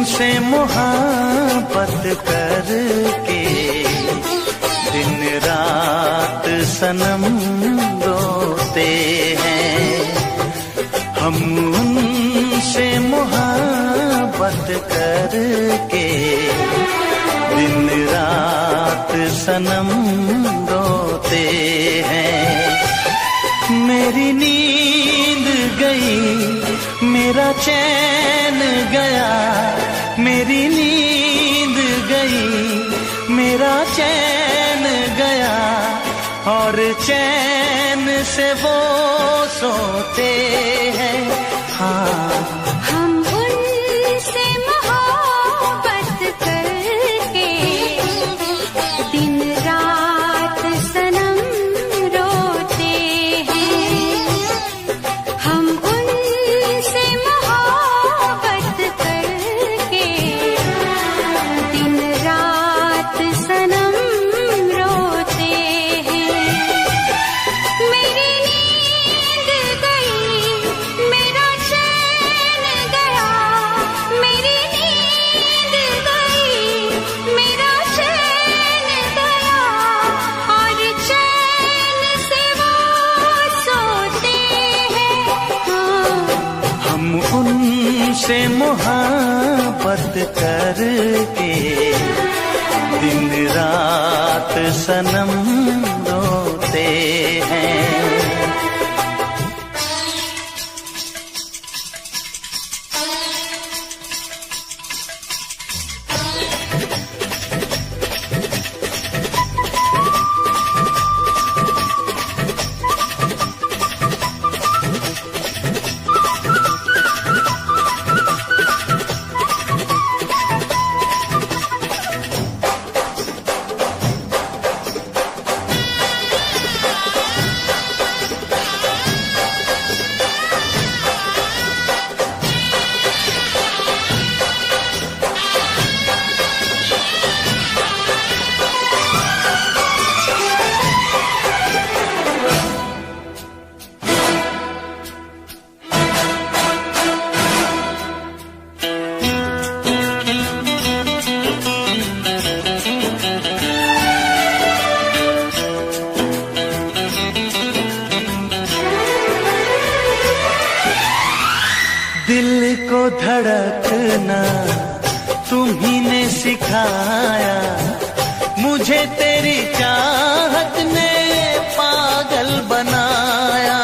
उनसे मोहब्बत करके दिन रात सनम रोते हैं। हम उनसे मोहब्बत करके दिन रात सनम रोते हैं। मेरी नींद गई, मेरा चैन गया, मेरी नींद गई, मेरा चैन गया, और चैन से वो सोते हैं। हाँ, हम उनसे मोहब्बत करके दिन रात सनम रोते हैं। हम उनसे मोहब्बत करके दिन रात सनम रोते हैं। मेरी नींद गई, मेरा चैन गया, मेरी नींद गई, मेरा चैन गया, और चैन से वो सोते हैं। हाँ, हम उनसे मोहब्बत करके दिन रात सनम रोते हैं। दिल को धड़कना तुम्ही ने सिखाया, मुझे तेरी चाहत ने पागल बनाया।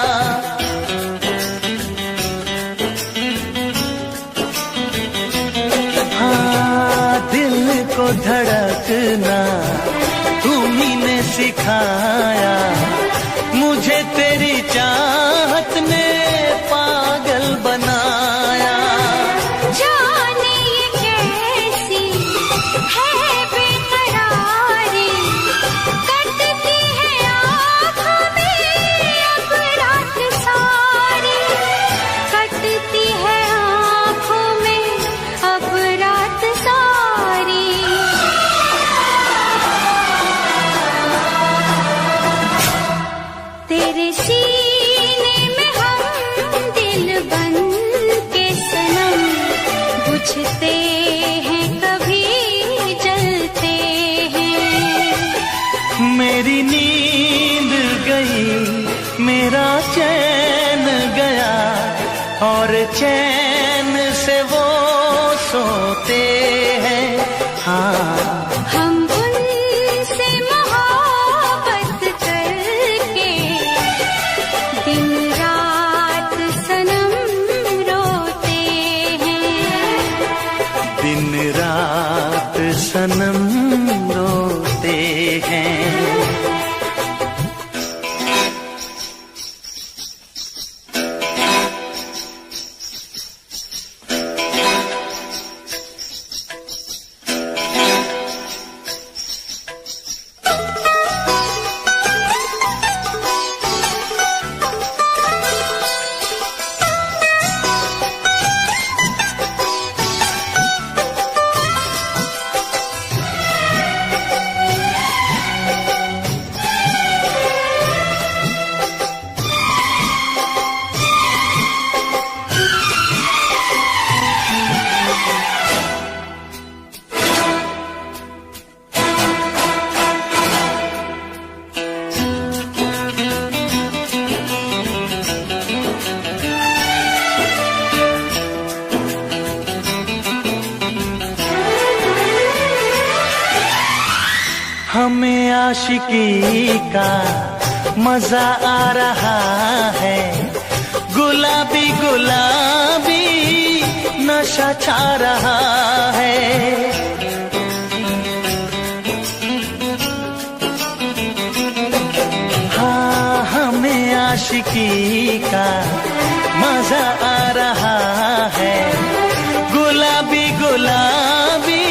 हाँ, दिल को धड़कना तुम्ही ने सिखाया, मुझे तेरी चाहत ने पागल बनाया। जाने ये कैसी है बेकरारी, कटती है आँखों में अब रात सारी, कटती है आँखों में अब रात सारी। तेरे सीने में हम दिल बन के सनम बुझते हैं, कभी जलते हैं। मेरी नींद गई, मेरा चैन गया, और चैन से वो सोते हैं। हाँ, हम उनसे मोहब्बत करके दिन रात सनम रोते हैं। दिन रात सनम रोते हैं। हमें आशिकी का मजा आ रहा है, गुलाबी गुलाबी नशा छा रहा है। हाँ, हमें आशिकी का मजा आ रहा है, गुलाबी गुलाबी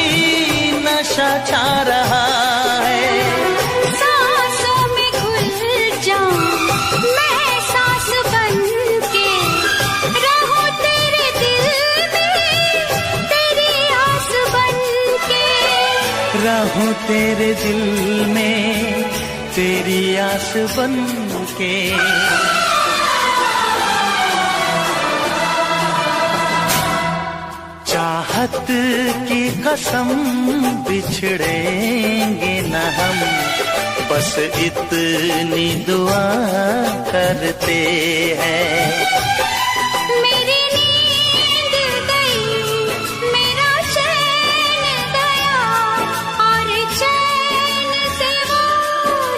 नशा छा रहा है। सांसों में घुल जाऊं मैं सांस बन के, रहूं तेरे दिल में तेरी आस बन के, रहूं तेरे दिल में तेरी आस बन के। चाहत की कसम बिछड़ेंगे न हम, बस इतनी दुआ करते हैं। मेरी नींद गई, मेरा चैन गया, और चैन से वो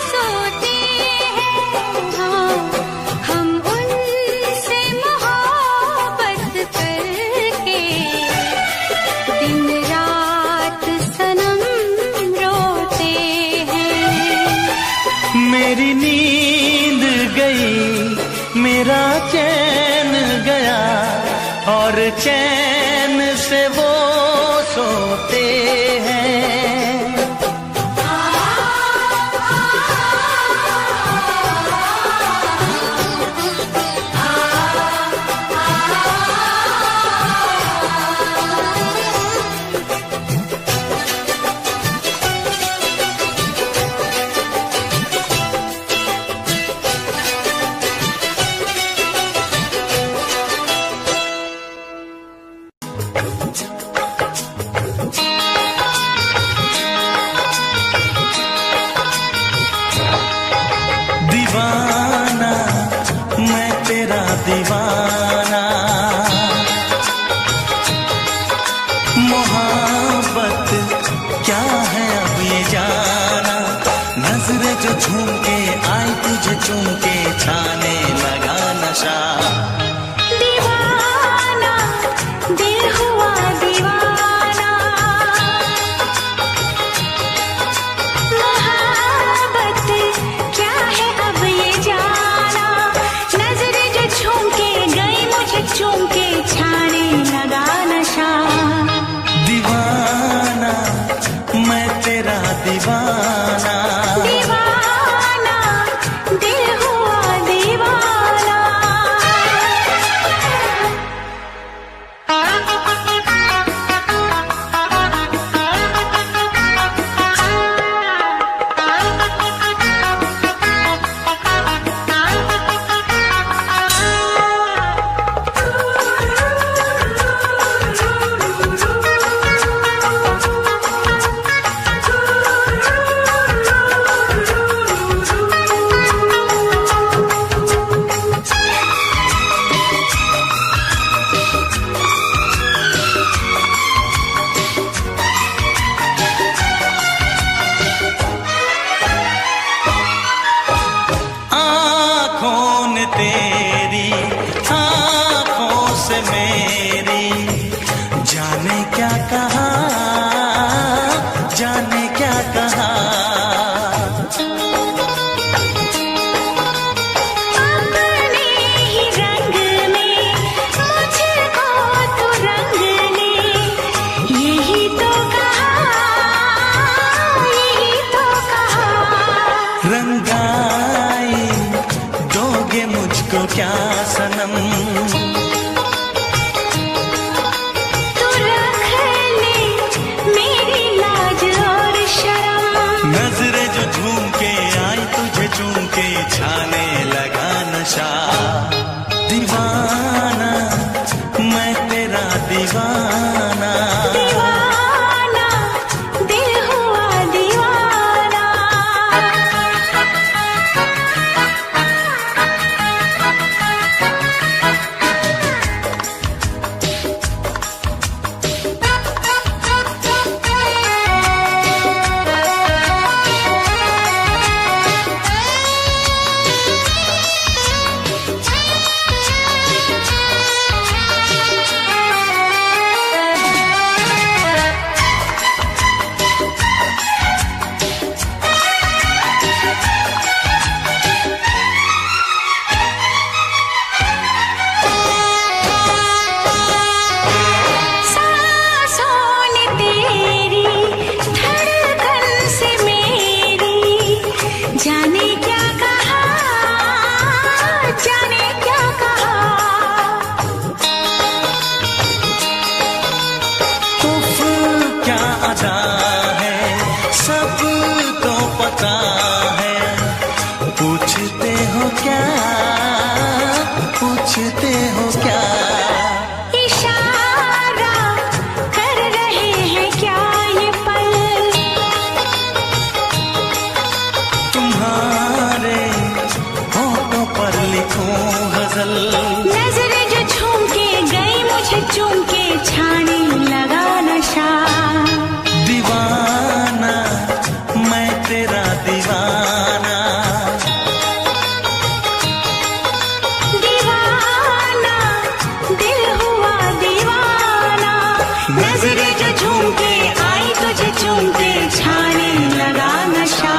सोते हैं। हाँ, हम उनसे मोहब्बत करके दिन रात सनम रोते हैं। मेरी नींद गई, मेरा चैन गया, और चैन से वो सोते हैं। दीवाना मैं तेरा दीवाना, मोहब्बत क्या है अब ये जाना, नजरें जो झूम के आई तुझे चूम के छाने लगा नशा। दीवाना दिल हुआ दीवाना, मोहब्बत क्या है अब ये जाना, नजरें जो झूम के गई मुझे चूम के छाने लगा नशा। दीवाना मैं तेरा दीवाना, दीवाना दिल हुआ दीवाना। वादा है, सबको पता है। पूछते हो क्या, पूछते हो क्या? इशारा कर रहे हैं क्या ये पल? तुम्हारे होठों पर लिखूं गजल। नजरें जो झूम के गई मुझे चूम के, छाने लगा नशा। दीवाना मैं तेरा दीवाना, दीवाना दिल हुआ दीवाना। नजरें जो झूम के आई तुझे चूम के, छाने लगा नशा।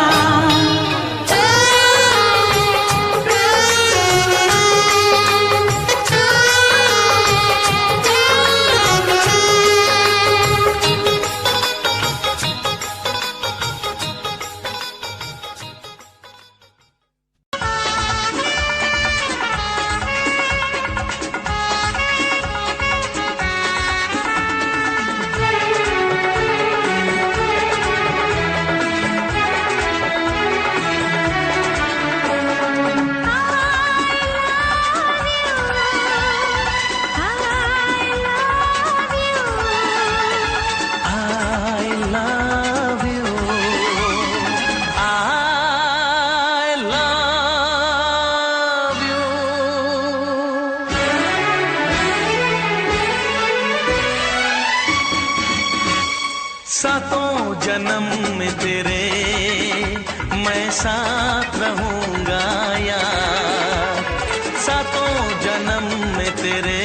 सातों जन्म में तेरे मैं साथ रहूंगा यार। सातों जन्म में तेरे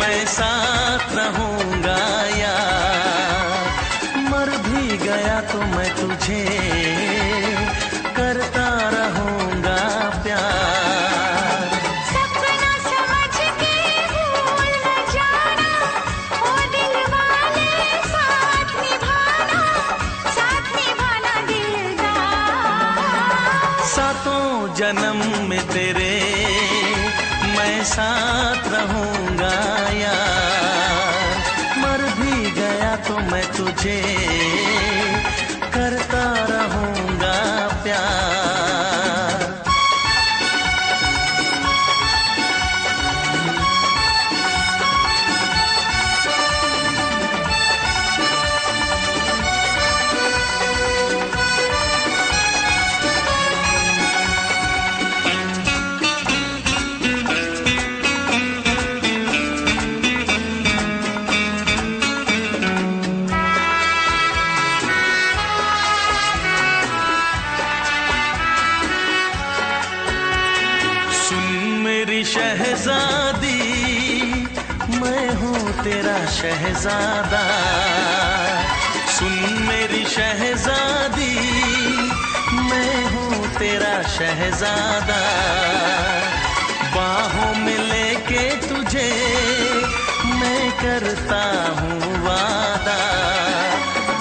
मैं साथ रहूंगा यार। मर भी गया तो मैं तुझे करता रहूंगा प्यार। सपना समझ के भूल न जाना, ओ दिल वाले साथ निभाना दिलदार। सातों जन्म में तेरे मैं साथ रहूंगा यार। मर भी गया तो मैं तुझे करता रहूंगा प्यार। शहजादी मैं हूँ तेरा शहजादा। सुन मेरी शहजादी मैं हूँ तेरा शहजादा। बाहों में लेके तुझे मैं करता हूँ वादा।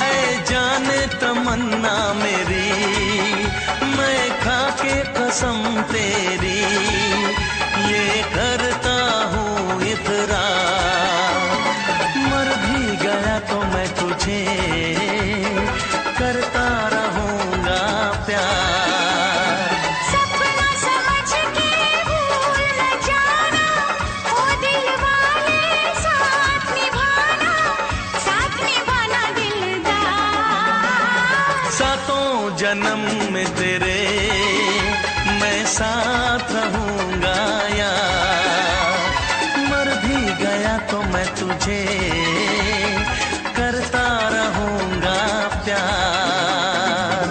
ऐ जाने तमन्ना मेरी मैं खा के कसम तेरी ये करता हूँ इकरार। मर भी गया तो मैं तुझे करता रहूंगा प्यार। सपना समझ के भूल न जाना, ओ दिल वाले साथ निभाना दिलदार। सातों जन्म में तेरे मैं साथ रहूंगा यार। मर भी गया तो मैं तुझे करता रहूंगा प्यार।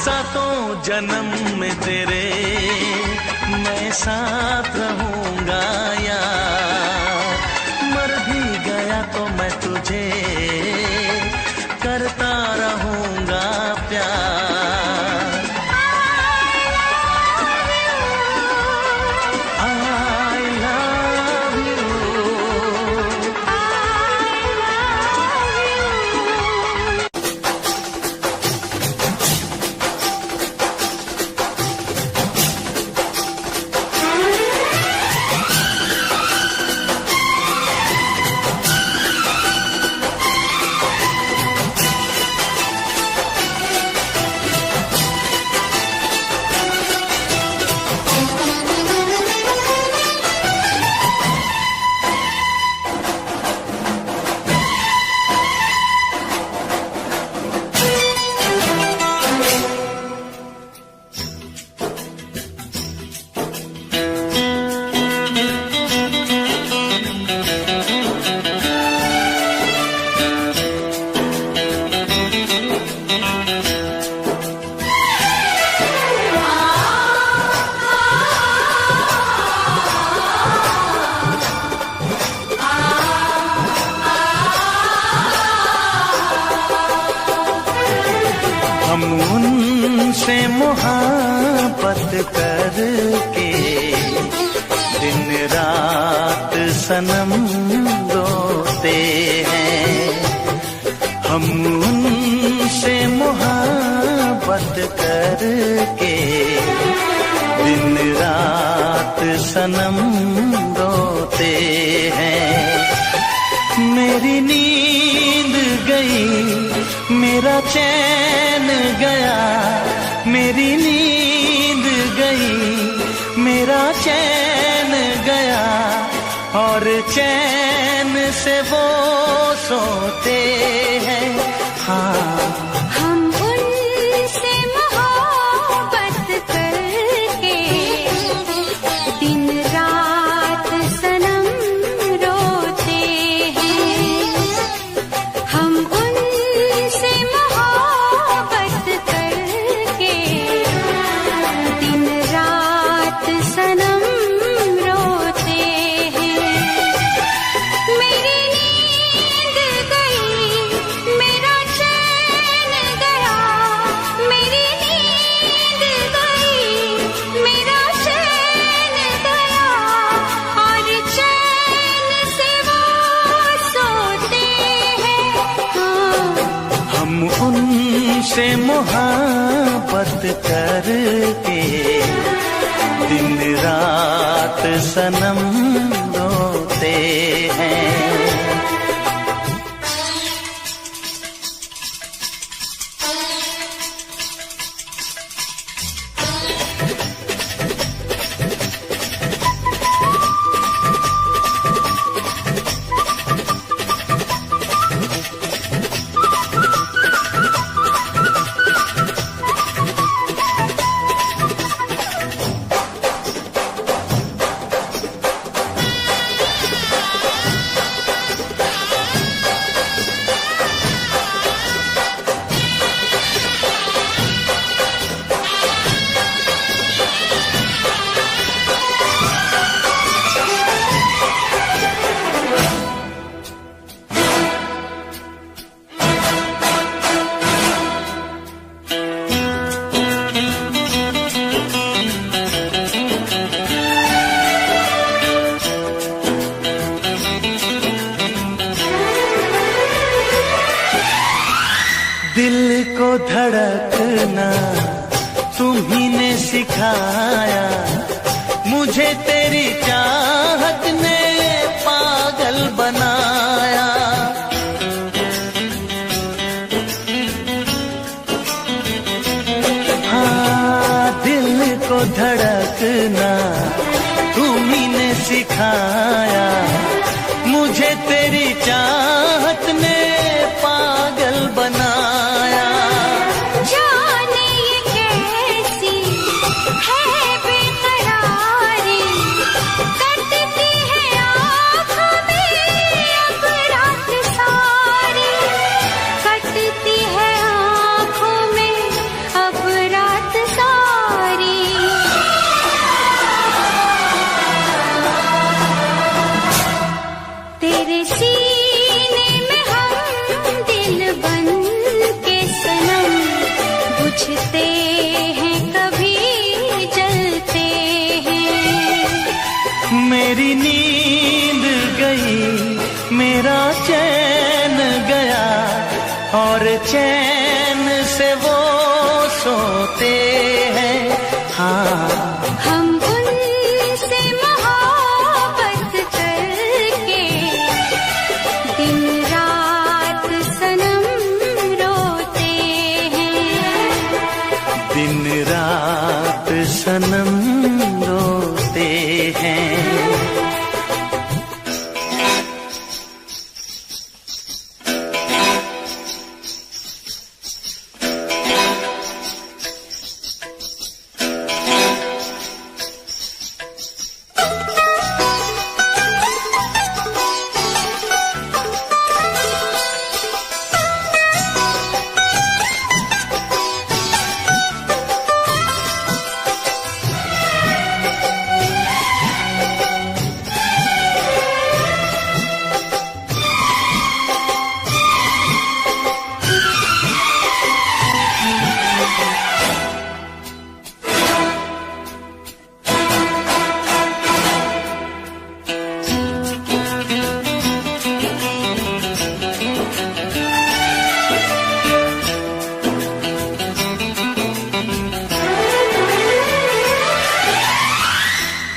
सातों जन्म में तेरे मैं साथ रहूंगा यार, मर भी गया तो मैं तुझे करता रहूंगा प्यार। I love you, हम उनसे मोहब्बत करके दिन रात सनम रोते हैं। हम उनसे मोहब्बत करके दिन रात सनम रोते हैं। मेरी नींद गई, मेरा चैन गया, मेरी नींद गई, मेरा चैन गया, और चैन से वो सोते हैं। हाँ, हम उनसे मोहब्बत करके दिन रात सनम रोते हैं। हम उनसे मोहब्बत करके दिन रात सनम रोते हैं। मेरी नींद गई, मेरा चैन गया, मेरी नींद गई, मेरा चैन गया, और चैन से वो सोते हैं। हाँ, हम उनसे मोहब्बत करके दिन रात सनम रोते हैं। दिल को धड़कना तुम्ही ने सिखाया, मुझे तेरी चाहत ने पागल बनाया। हाँ, दिल को धड़कना तुम्ही ने सिखाया, मुझे तेरी चाहत ने पागल बनाया। जाने ये कैसी है बेकरारी, कटती है आँखों में अब रात सारी, कटती है आँखों में अब रात चैन से वो सोते हैं। हाँ, हम उनसे मोहब्बत करके दिन रात सनम रोते हैं। दिन रात सनम रोते हैं।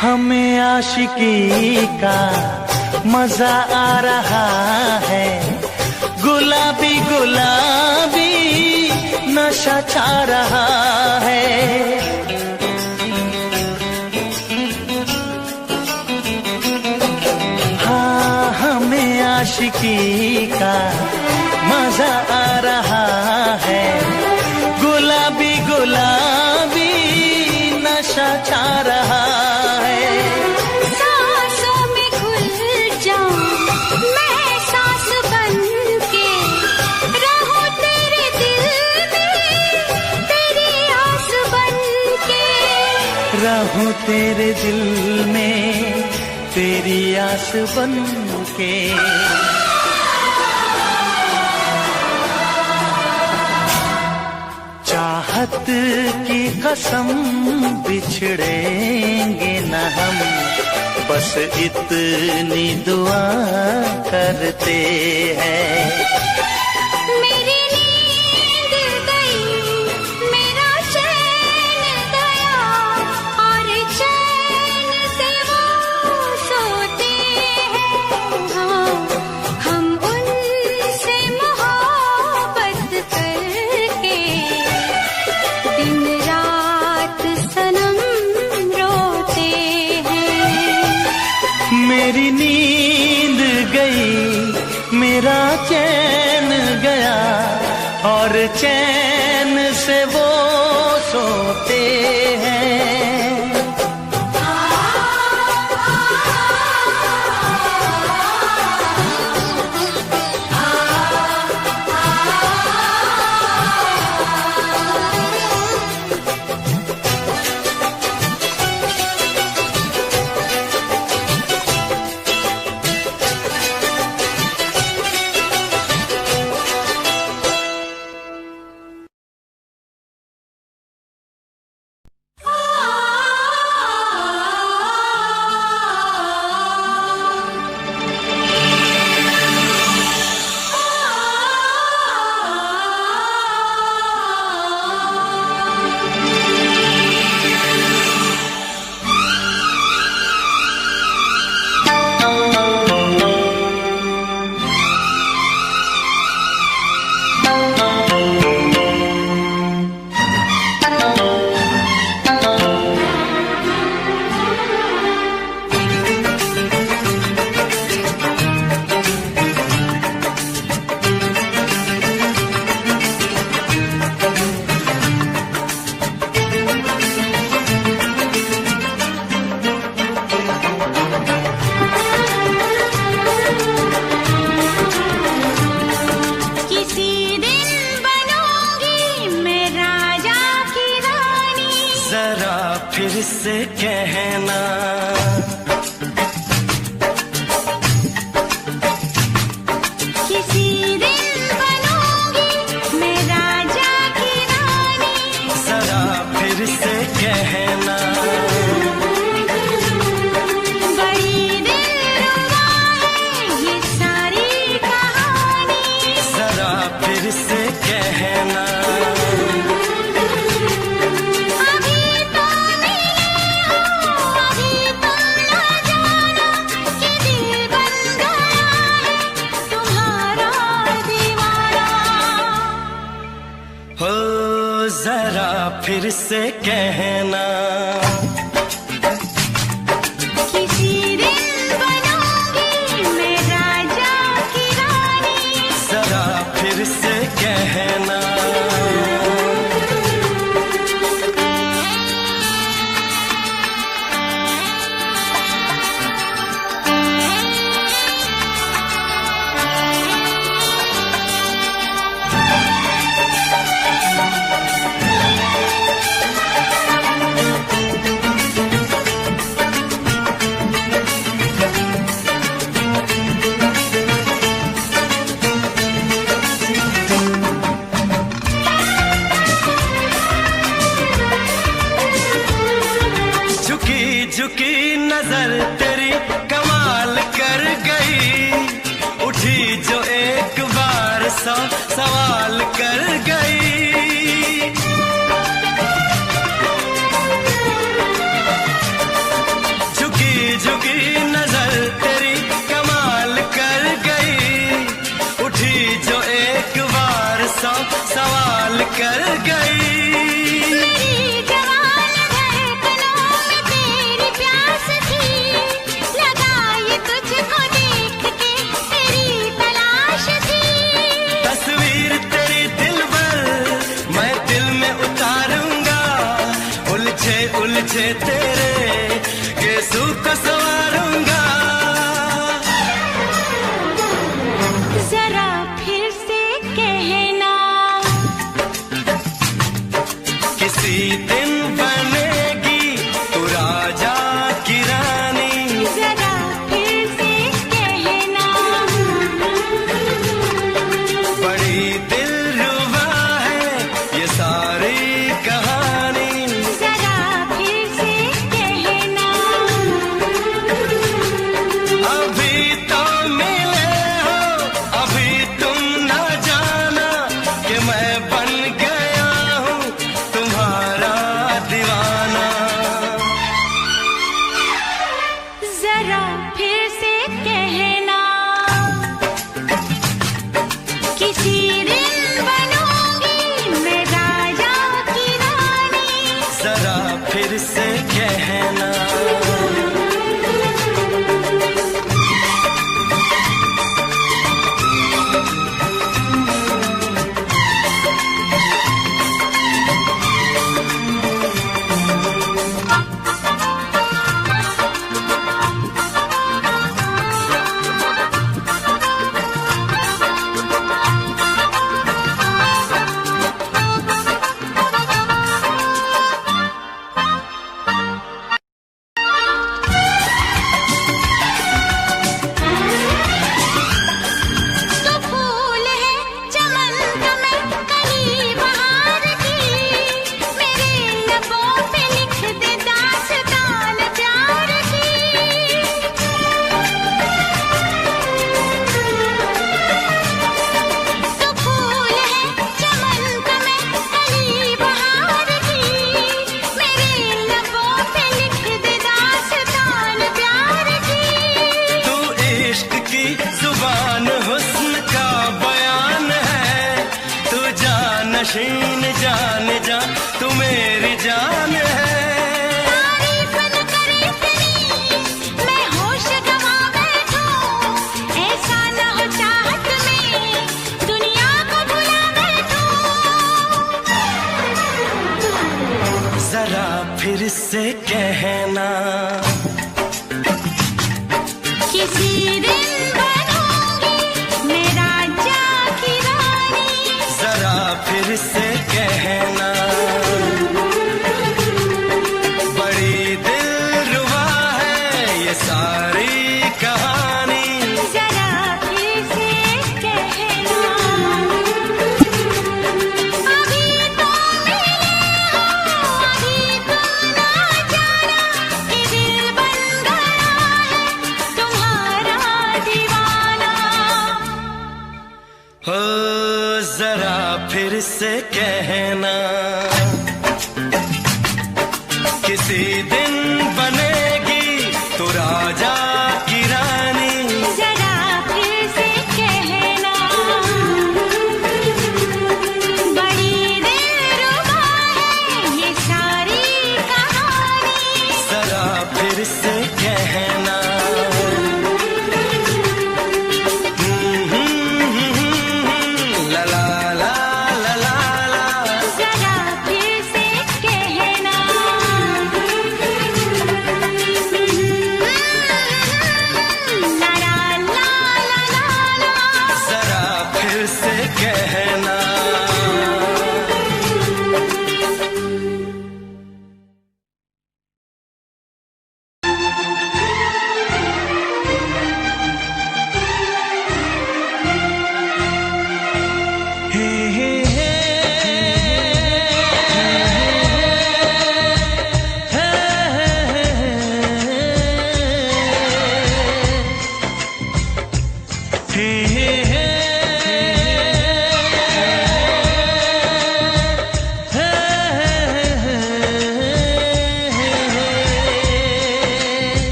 हमें आशिकी का मजा आ रहा है। गुलाबी गुलाबी नशा छा रहा है। हाँ, हमें आशिकी का मजा आ रहा है। गुलाबी गुलाबी नशा छा रहा है। सांसों में घुल जाऊं मैं सांस बन के, रहूं तेरे दिल में तेरी आस बन के। रहूं तेरे दिल में तेरी आस बन के। चाहत की कसम बिछड़ेंगे न हम, बस इतनी दुआ करते हैं। मेरी नींद गई, मेरा चैन गया, और चैन से वो सोते हैं। हाँ, हम उनसे मोहब्बत करके दिन रात सनम रोते हैं। मेरी नींद गई, मेरा चैन गया, और चैन से वो सोते हैं। फिर से कहना किसी दिन बनूंगी मैं राजा की रानी, जरा फिर से कहना बड़ी दिलरुबा है ये सारी कहानी, जरा फिर से कहना फिर से कहना, किसी दिन बनूंगी मैं राजा की रानी। जरा फिर से कहना, झुकी नजर तेरी कमाल कर गई, उठी जो एक बार सौ सवाल कर गई। झुकी झुकी नजर तेरी कमाल कर गई, उठी जो एक बार सौ सवाल कर गई। उलझे तेरे गेसू को संवारूंगा, जरा फिर से कहना, किसी दिन बनेगी तू राजा की रानी। जरा फिर से कहना, बड़ी दिलरुबा है ये सारी कहानी। अभी तो मिले हो, अभी तुम ना जाना कि मैं बन गया हूँ तुम्हारा दीवाना। जरा फिर से कहना, किसी दिन बनूंगी मैं राजा की रानी। जरा फिर से कहना, जुबान हुस्न का बयान है, तू जानशीन जान जा तू मेरी जान है। तारीफ न करे तेरी मैं होश गंवा बैठूं, ऐसा न हो चाहत में दुनिया को भुला बैठूं। जरा फिर से कहना, किसी दिन बनूंगी मैं राजा की रानी। जरा फिर से कहना, बड़ी दिलरुबा है ये सारी कहानी। जरा फिर से कहना, अभी तो मिले हो, अभी तुम ना जाना कि दिल बन गया है तुम्हारा दीवाना। हो जरा फिर से कहना, किसी दिन बनेगी तू राजा की रानी। जरा फिर से कहना, बड़ी दिलरुबा है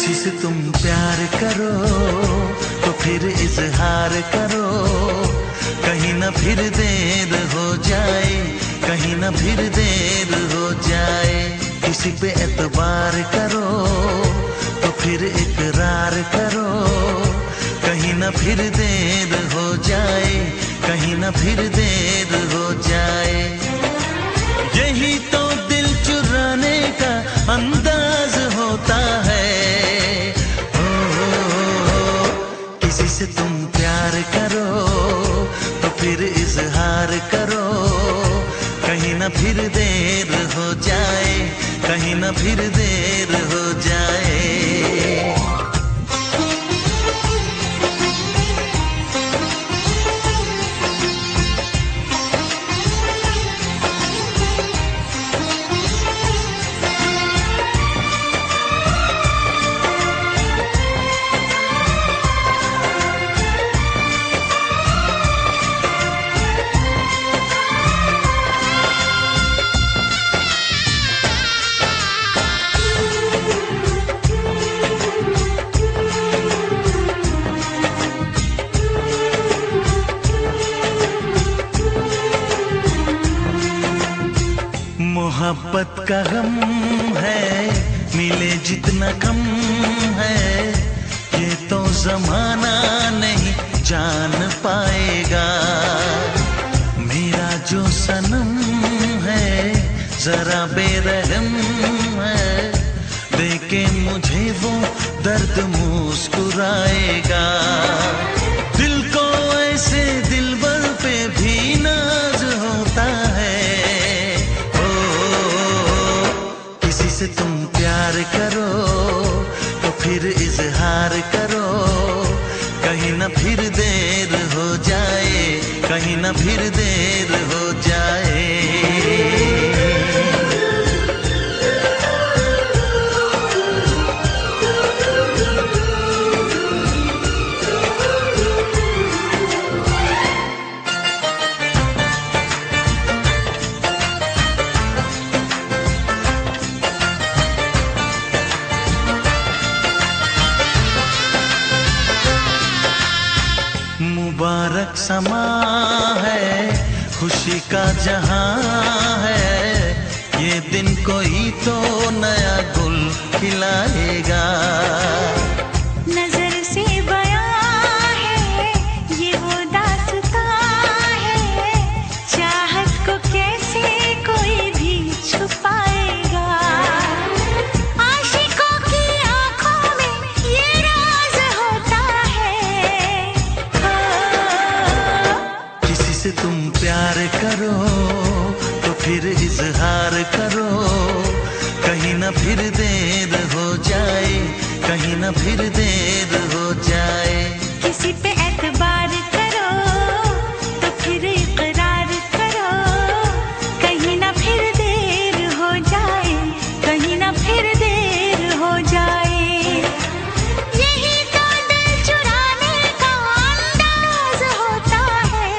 किसी से तुम प्यार करो तो फिर इजहार करो, कहीं ना फिर देर हो जाए, कहीं ना फिर देर हो जाए। किसी पे एतबार करो तो फिर इकरार करो, कहीं ना फिर देर हो जाए, कहीं ना फिर देर हो जाए। यही तो दिल चुराने का अंदाज होता है। किसी से तुम प्यार करो तो फिर इजहार करो, कहीं ना फिर देर हो जाए, कहीं ना फिर देर हो जाए। मोहब्बत का गम है, मिले जितना कम है, ये तो जमाना नहीं जान पाएगा। मेरा जो सनम है जरा बेरहम है, देखे मुझे वो दर्द मुस्कुराएगा। दिल को ऐसे दिलबर पे भी नाज होता है। से तुम प्यार करो तो फिर इजहार करो, कहीं ना फिर देर हो जाए, कहीं ना फिर देर हो जाए। मुबारक समा है, खुशी का जहां है, ये दिन कोई तो नया गुल खिलाएगा। नजर से बयां है ये वो दास्तां है, चाहत को कैसे कोई भी छुपाएगा। आशिकों की आंखों में ये राज होता है। किसी से तुम प्यार करो तो फिर इजहार करो, कहीं ना फिर देर हो जाए, कहीं ना फिर देर हो जाए। किसी पे एतबार करो तो फिर इकरार करो, कहीं ना फिर देर हो जाए, कहीं ना फिर देर हो जाए। यही तो दिल चुराने का अंदाज होता है।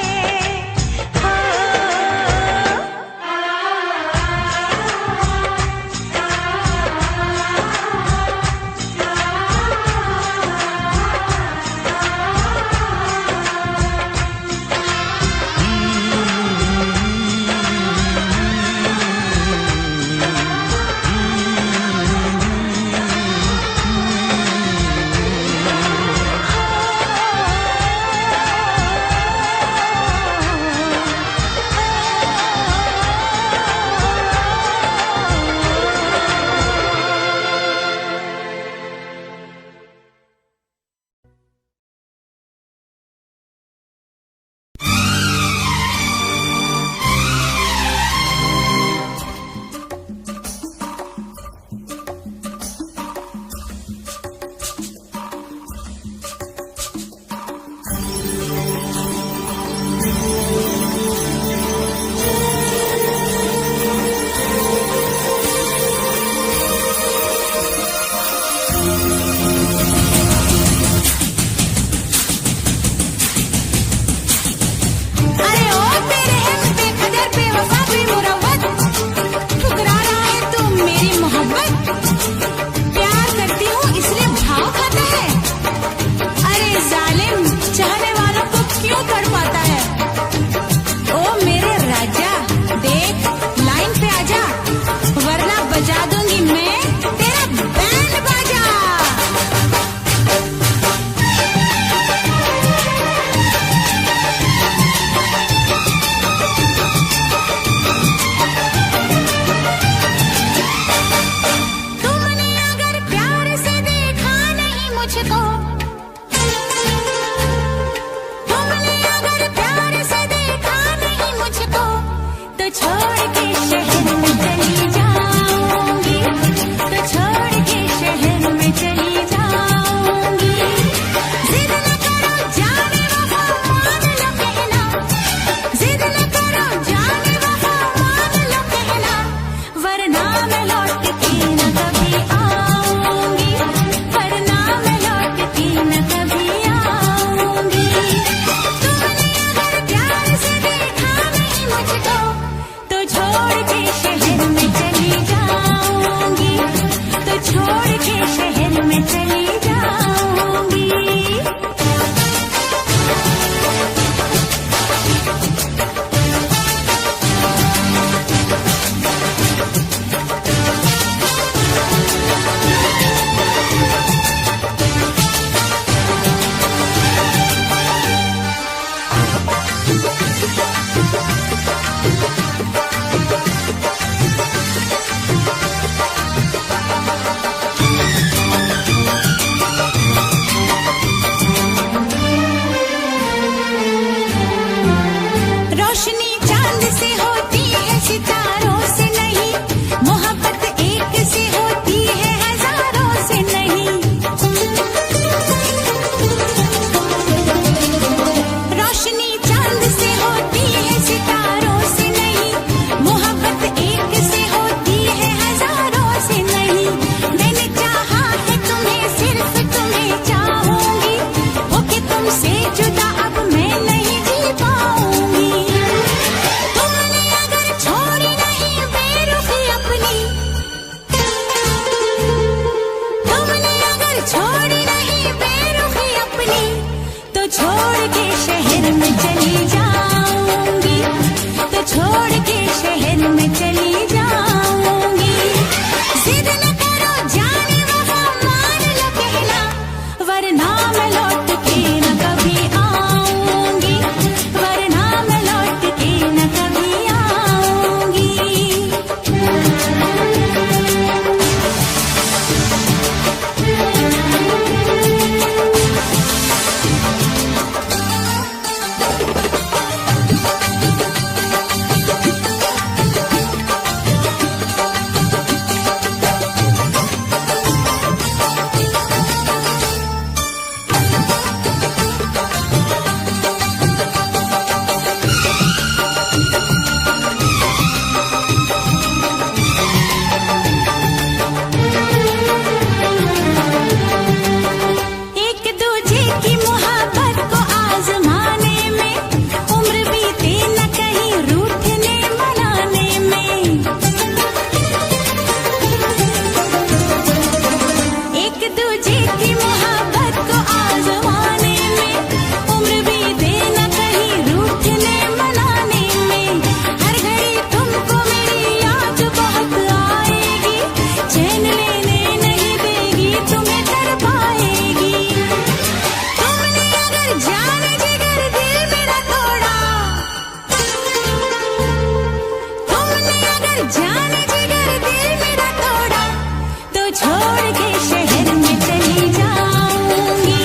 मैं लौट के न कभी आऊंगी, वरना मैं लौट के न कभी आऊंगी। तुमने अगर प्यार से देखा नहीं मुझको, तो छोड़ के शहर में चली जाऊंगी, तो छोड़ के शहर में चली जाऊंगी। रोशनी चांद से होती है, सितारों से नहीं, मोहब्बत एक से होती है, हजारों से नहीं। रोशनी चांद से होती है, सितारों से नहीं, मोहब्बत एक से होती है, हजारों से नहीं। मैंने चाहा है तुम्हें, सिर्फ तुम्हें चाहूंगी, होके तुमसे जुदा अब मैं नहीं जी पाऊंगी। तुमने अगर छोड़ी नहीं बेरुखी अपनी, तुमने अगर छोड़ी नहीं बेरुखी अपनी, तो छोड़ के शहर में चली जाऊंगी, तो छोड़ के शहर में चली जाऊंगी। जिद न करो जाने वफा, मान लो कहना, वरना मैं लौट के न कभी आऊंगी, वरना मैं लौट के न कभी आऊंगी। एक दूजे की मोहब्बत को आजमाने में, उम्र बीते न कहीं रूठने मनाने में। एक दूजे की मोहब्बत को आजमाने में, उम्र बीते न कहीं रूठने मनाने में। हर घड़ी तुमको मेरी याद बहुत आएगी, चैन लेने नहीं देगी, तुम्हें कर पाएगी। तुमने अगर जाने जिगर दिल मेरा तोड़ा, तुमने अगर जाने जिगर दिल मेरा तोड़ा, तो छोड़ के शहर में चली जाऊंगी,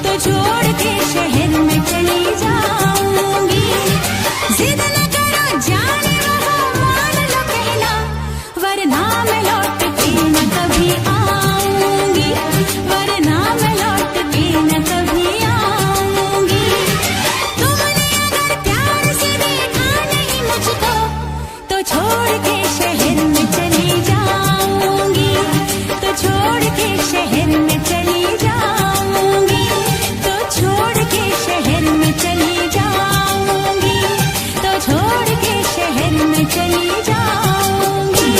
तो छोड़ के शहर में चली जाऊंगी। जिद न करो जाने वफा, मान लो कहना, वरना मैं लौट के न कभी आऊंगी, वरना मैं लौट के न कभी आऊंगी। तुमने अगर प्यार से देखा नहीं मुझको, तो छोड़ के शहर में चली जाऊंगी, तो छोड़ के शहर में चली जाऊंगी, तो छोड़ के शहर में चली जाऊंगी, तो छोड़ के शहर में चली जाऊंगी।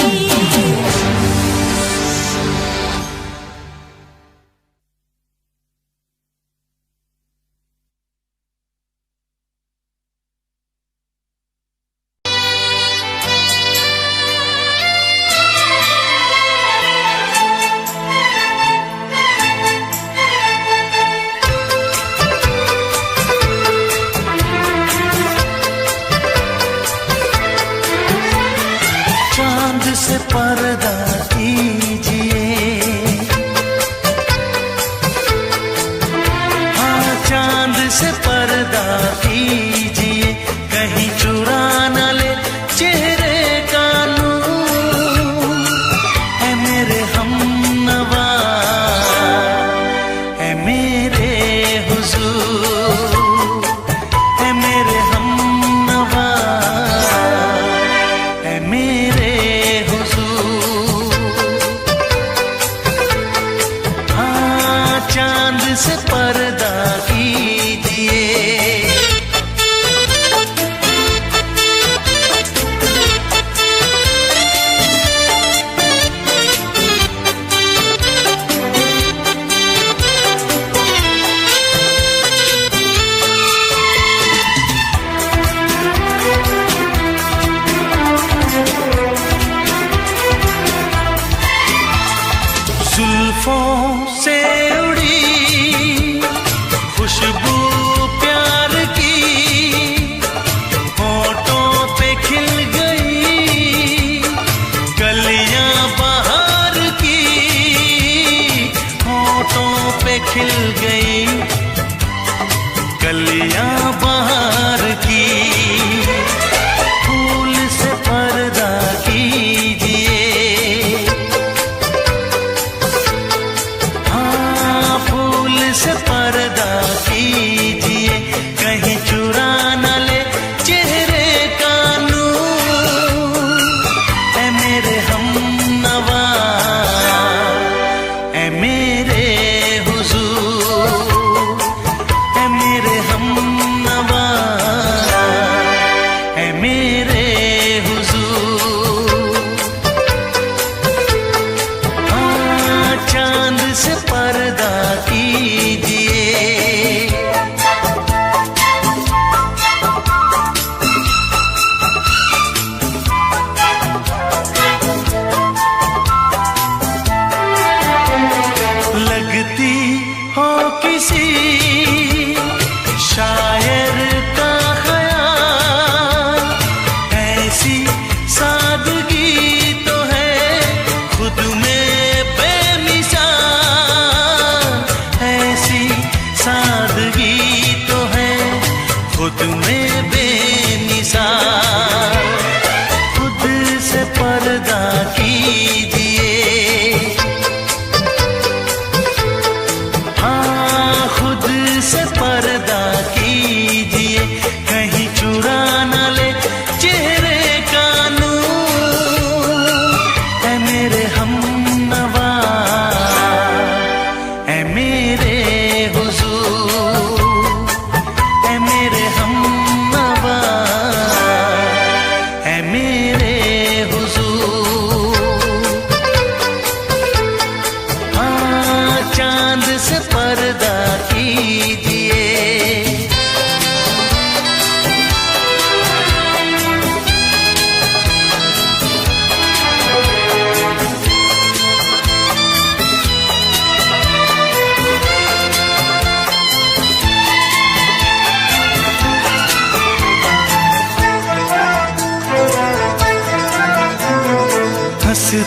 चांद से पर्दा कीजिए, हाँ चांद से पर्दा कीजिए, कहीं चुरा न ले चेहरे का नूर। है मेरे हमनवा, है मेरे हुजूर, है मेरे हमनवा, है मेरे हुजूर।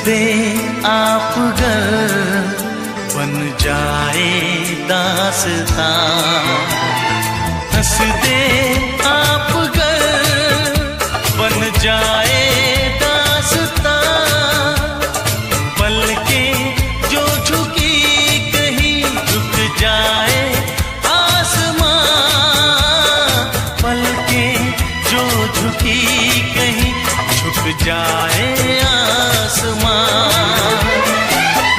दे आप गर बन जाए दास्तां, हंस दे आप गर बन जाए दास्तां, पलकें जो झुकी कहीं झुक जाए आसमां, पलकें जो झुकी कहीं झुक जाए आसमां।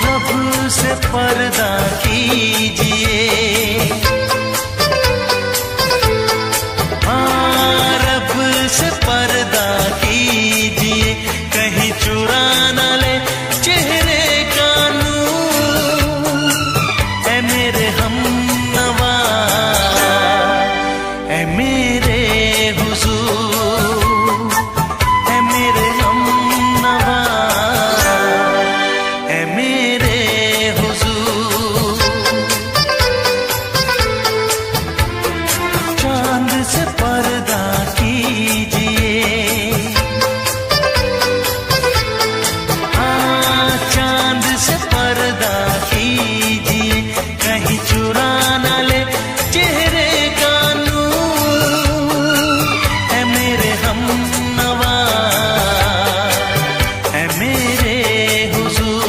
रब से पर्दा कीजिए, रब से पर्दा कीजिए, कहीं चुरा न ले चेहरे का नूर। ऐ मेरे हमनवा, ऐ मेरे हुजूर, ऐ मेरे हमनवा, ऐ मेरे हुजूर। चांद से पर्दा कीजिए, चांद से पर्दा कीजिए, कहीं चुरा न ले चेहरे का नूर। है मेरे हमनवा, है मेरे हुजूर।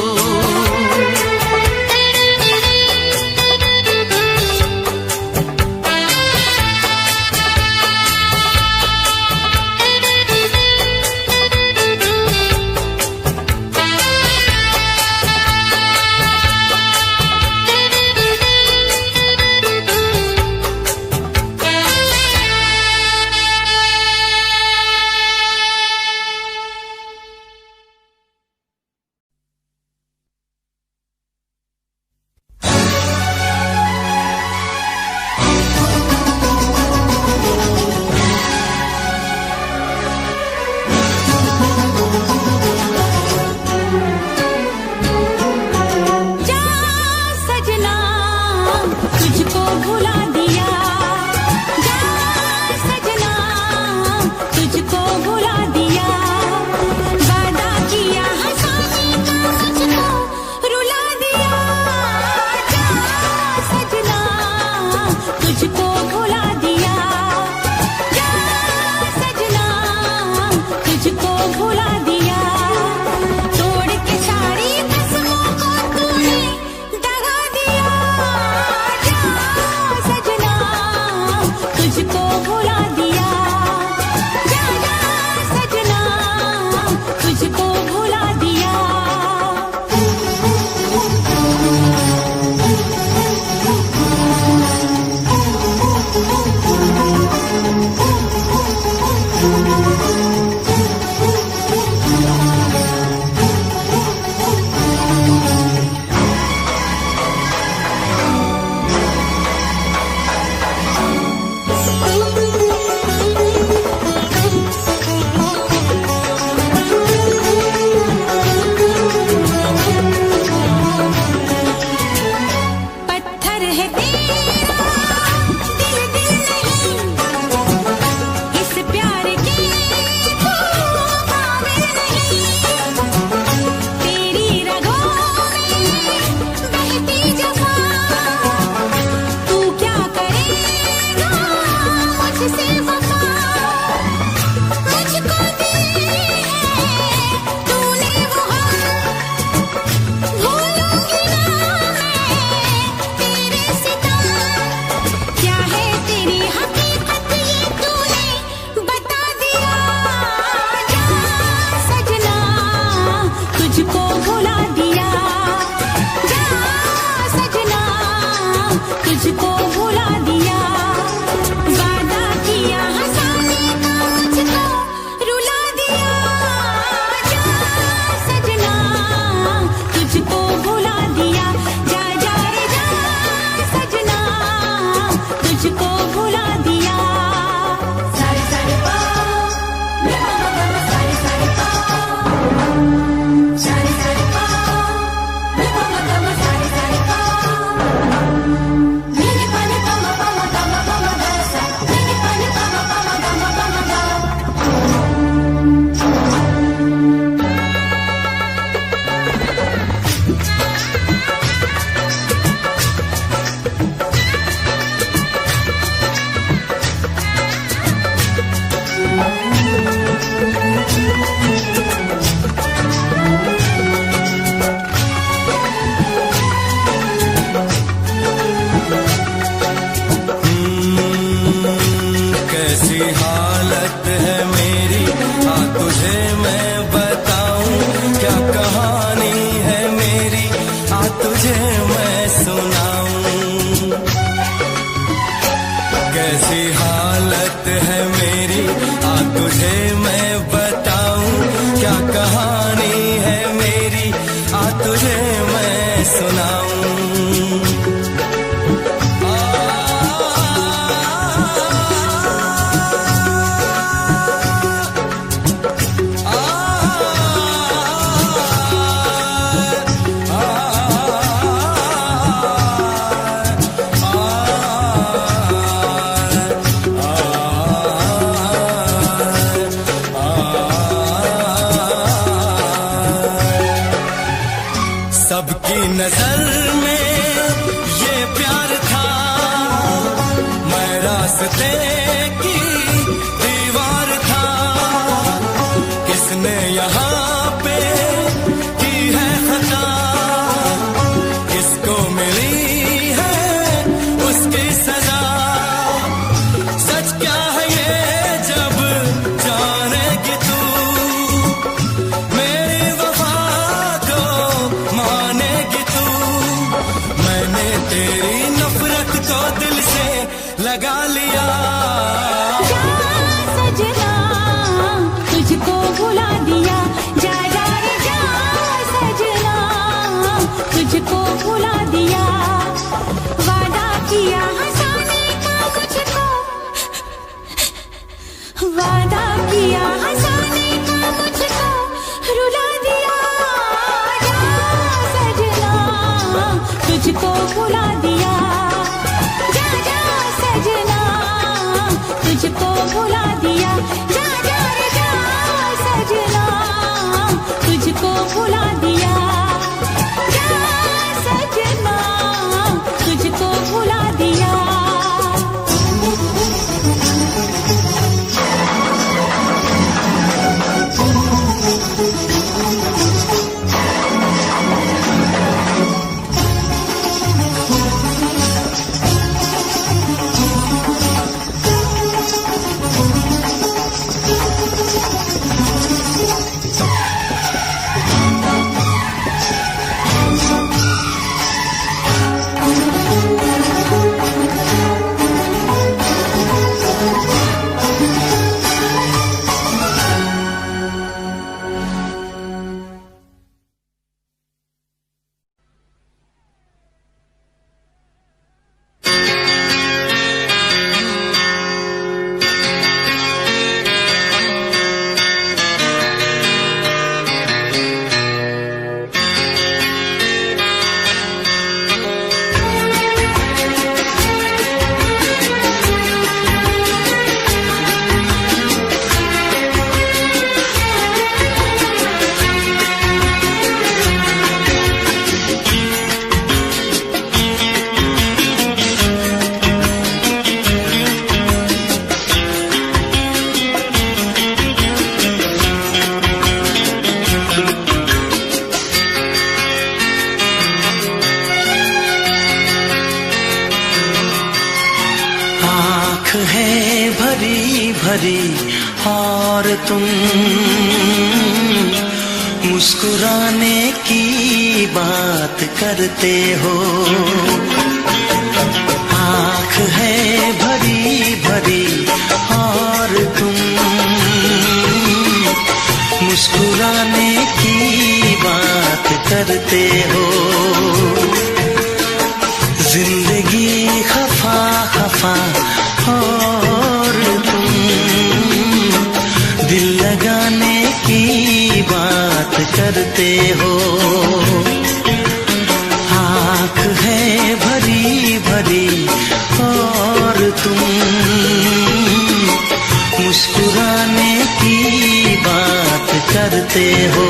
तुझे मैं सुनाऊं। सबकी नजर में ये प्यार था, मैं रास्ते की दीवार था। किसने यहाँ पे की है खता, किसको मिली है उसकी सजा। सच क्या है ये जब जानेगी तू, मेरी वफा को मानेगी तू। मैंने तेरी नफरत को दिल से लगा लिया। जा सजना तुझको भुला दिया, जा जा रे जा सजना तुझको भुला दिया। वादा किया हंसाने का मुझको, वादा किया हंसाने का मुझको रुला दिया। जा सजना तुझको भुला दिया, जा जा सजना तुझको भुला दिया। जा जा रे जा सजना तुझको भुला दिया, जा सजना तुझको भुला दिया। है भरी भरी और तुम मुस्कुराने की बात करते हो। आँख है भरी भरी और तुम मुस्कुराने की बात करते हो। जिंदगी खफा खफा और तुम दिल लगाने की बात करते हो। आँख है भरी भरी और तुम मुस्कुराने की बात करते हो।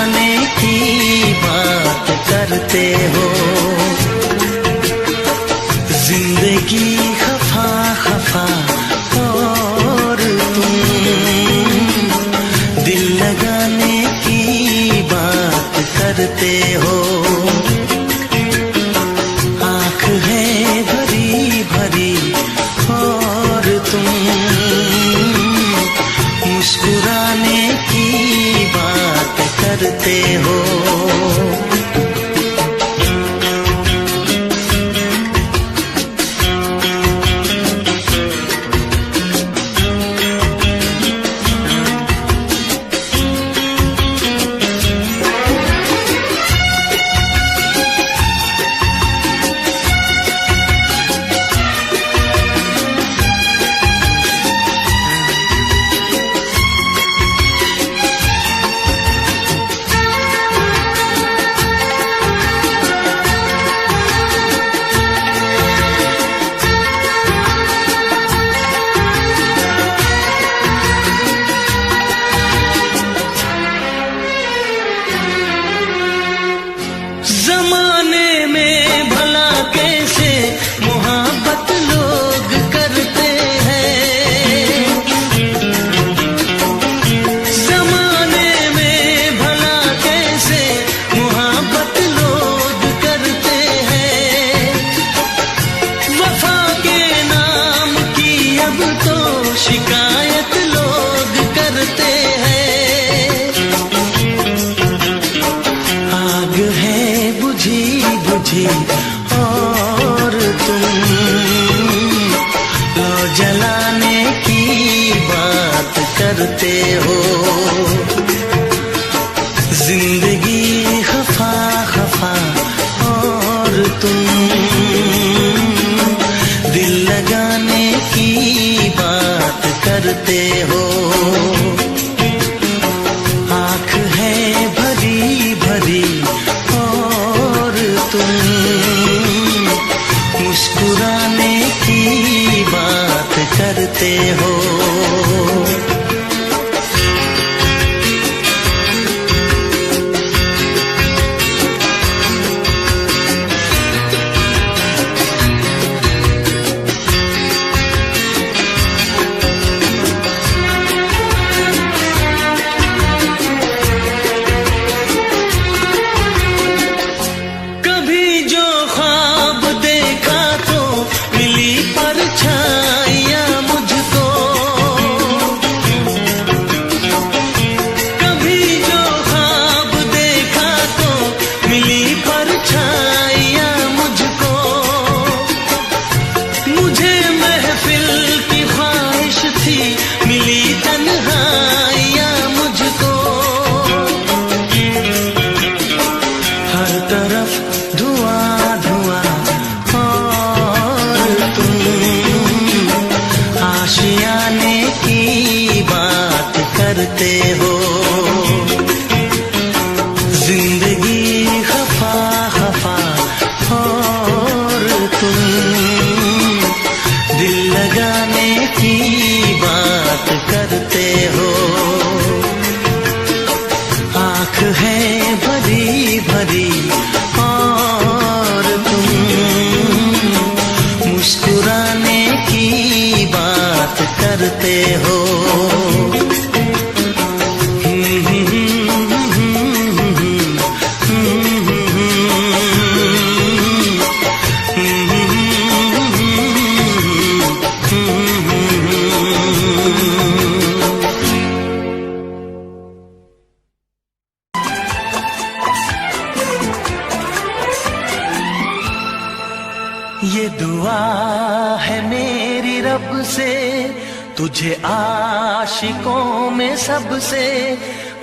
मुस्कुराने की बात करते हो। जिंदगी खफा खफा और तुम दिल लगाने की बात करते हो। आँख है भरी भरी और तुम मुस्कुराने की बात करते हो। जमाने में भला कैसे मोहब्बत लोग करते हैं। जमाने में भला कैसे मोहब्बत लोग करते हैं। वफा के नाम की अब तो शिकायत लोग करते हैं। आग है बुझी बुझी और तुम लो जलाने की बात करते हो। जिंदगी खफा खफा और तुम दिल लगाने की बात करते हो। आँख है भरी भरी और तुम मुस्कुराने की बात करते हो। कभी जो ख्वाब देखा तो मिली परछाइयाँ मुझको। कभी जो ख्वाब देखा तो मिली परछाइयाँ मुझको। मुझे महफिल की ख्वाहिश थी मिली तन्हाइयाँ मुझको। हर तरफ धुआं धुआं और तुम आशियाने की बात करते हो। जिंदगी खफा खफा और तुम दिल लगाने की बात करते हो। आँख है भरी भरी और तुम मुस्कुराने की बात करते हो। ये दुआ है मेरी रब से तुझे आशिकों में सबसे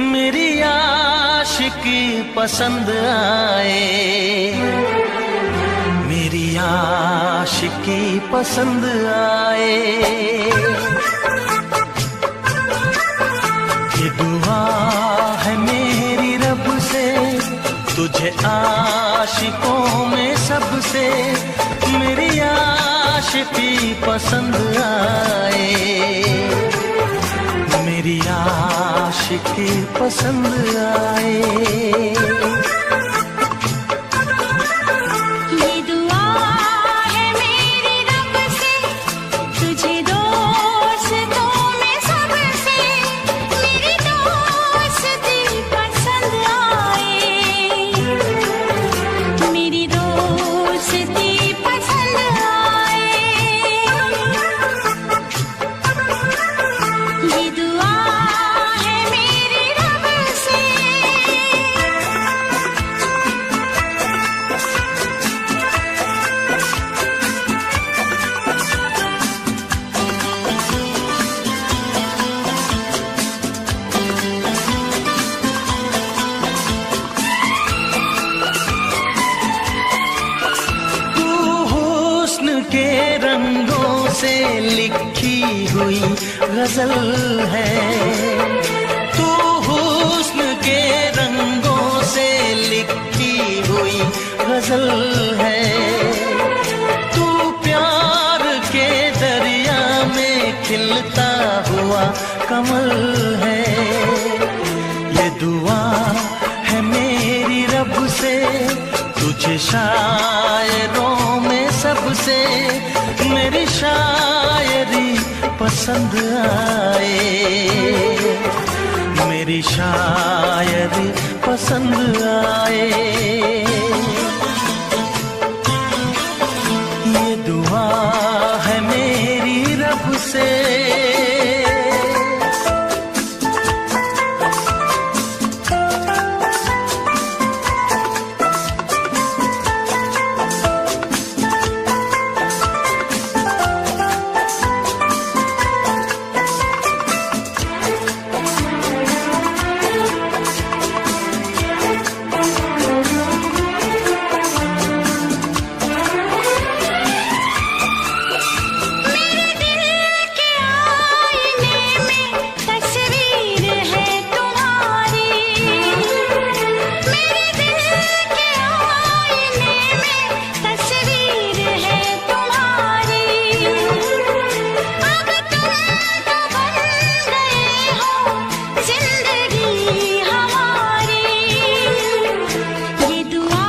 मेरी आशिकी पसंद आए। मेरी आशिकी पसंद आए। ये दुआ है मेरी रब से तुझे आशिकों में सबसे मेरी आशिकी पसंद आए। मेरी आशिकी आशिकी पसंद आए। ये दुआ है मेरी रब से, तुझे दोस्तों में सबसे मेरी दोस्ती पसंद आए। मेरी दोस्ती पसंद आए। ये दुआ है मेरी रब से। तू हुस्न के रंगों से लिखी हुई गजल है। तू हुस्न के रंगों से लिखी हुई गजल है। तू प्यार के दरिया में खिलता हुआ कमल है। ये दुआ है मेरी रब से, तुझे शायरों में सबसे मेरी शायरी पसंद आए। मेरी शायरी पसंद आए। ये दुआ है मेरी रब से। मेरे दिल के आईने में तस्वीर है तुम्हारी। मेरे दिल के आईने में तस्वीर है तुम्हारी। अब तुम तो बन गए हो जिंदगी हमारी। ये दुआ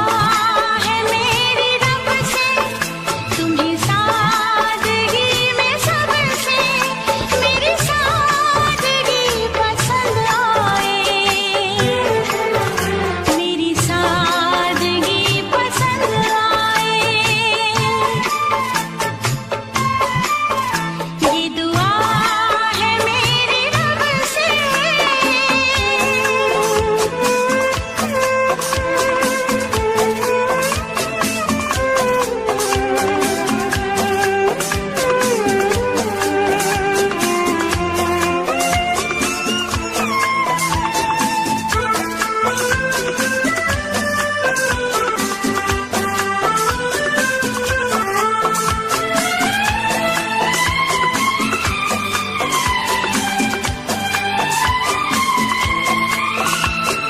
है मेरी रब से, तुम्हें सादगी में सबसे मेरी सादगी पसंद आए। मेरी सादगी पसंद आए। ये दुआ है मेरी रब से।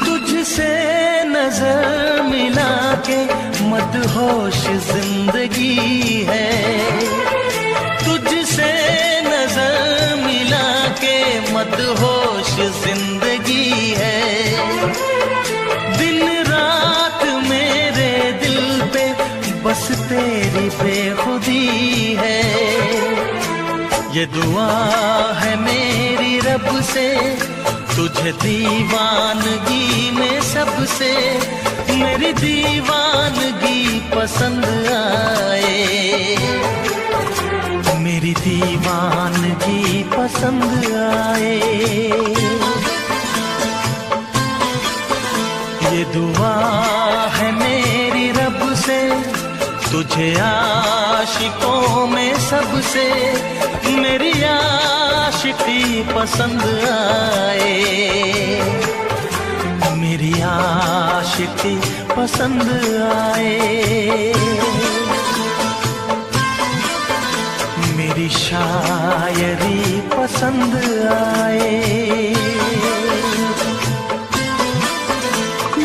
तुझसे नजर मिला के मदहोश जिंदगी है। तुझसे नजर मिला के मदहोश जिंदगी है। दिन रात मेरे दिल पे बस तेरी बेखुदी है। ये दुआ है मेरी रब से, तुझे दीवानगी में सबसे मेरी दीवानगी पसंद आए। मेरी दीवानगी पसंद आए। ये दुआ है मेरी रब से, तुझे आशिकों में सबसे मेरी आशिकी पसंद आए। मेरी आशिकी पसंद आए। मेरी शायरी पसंद आए।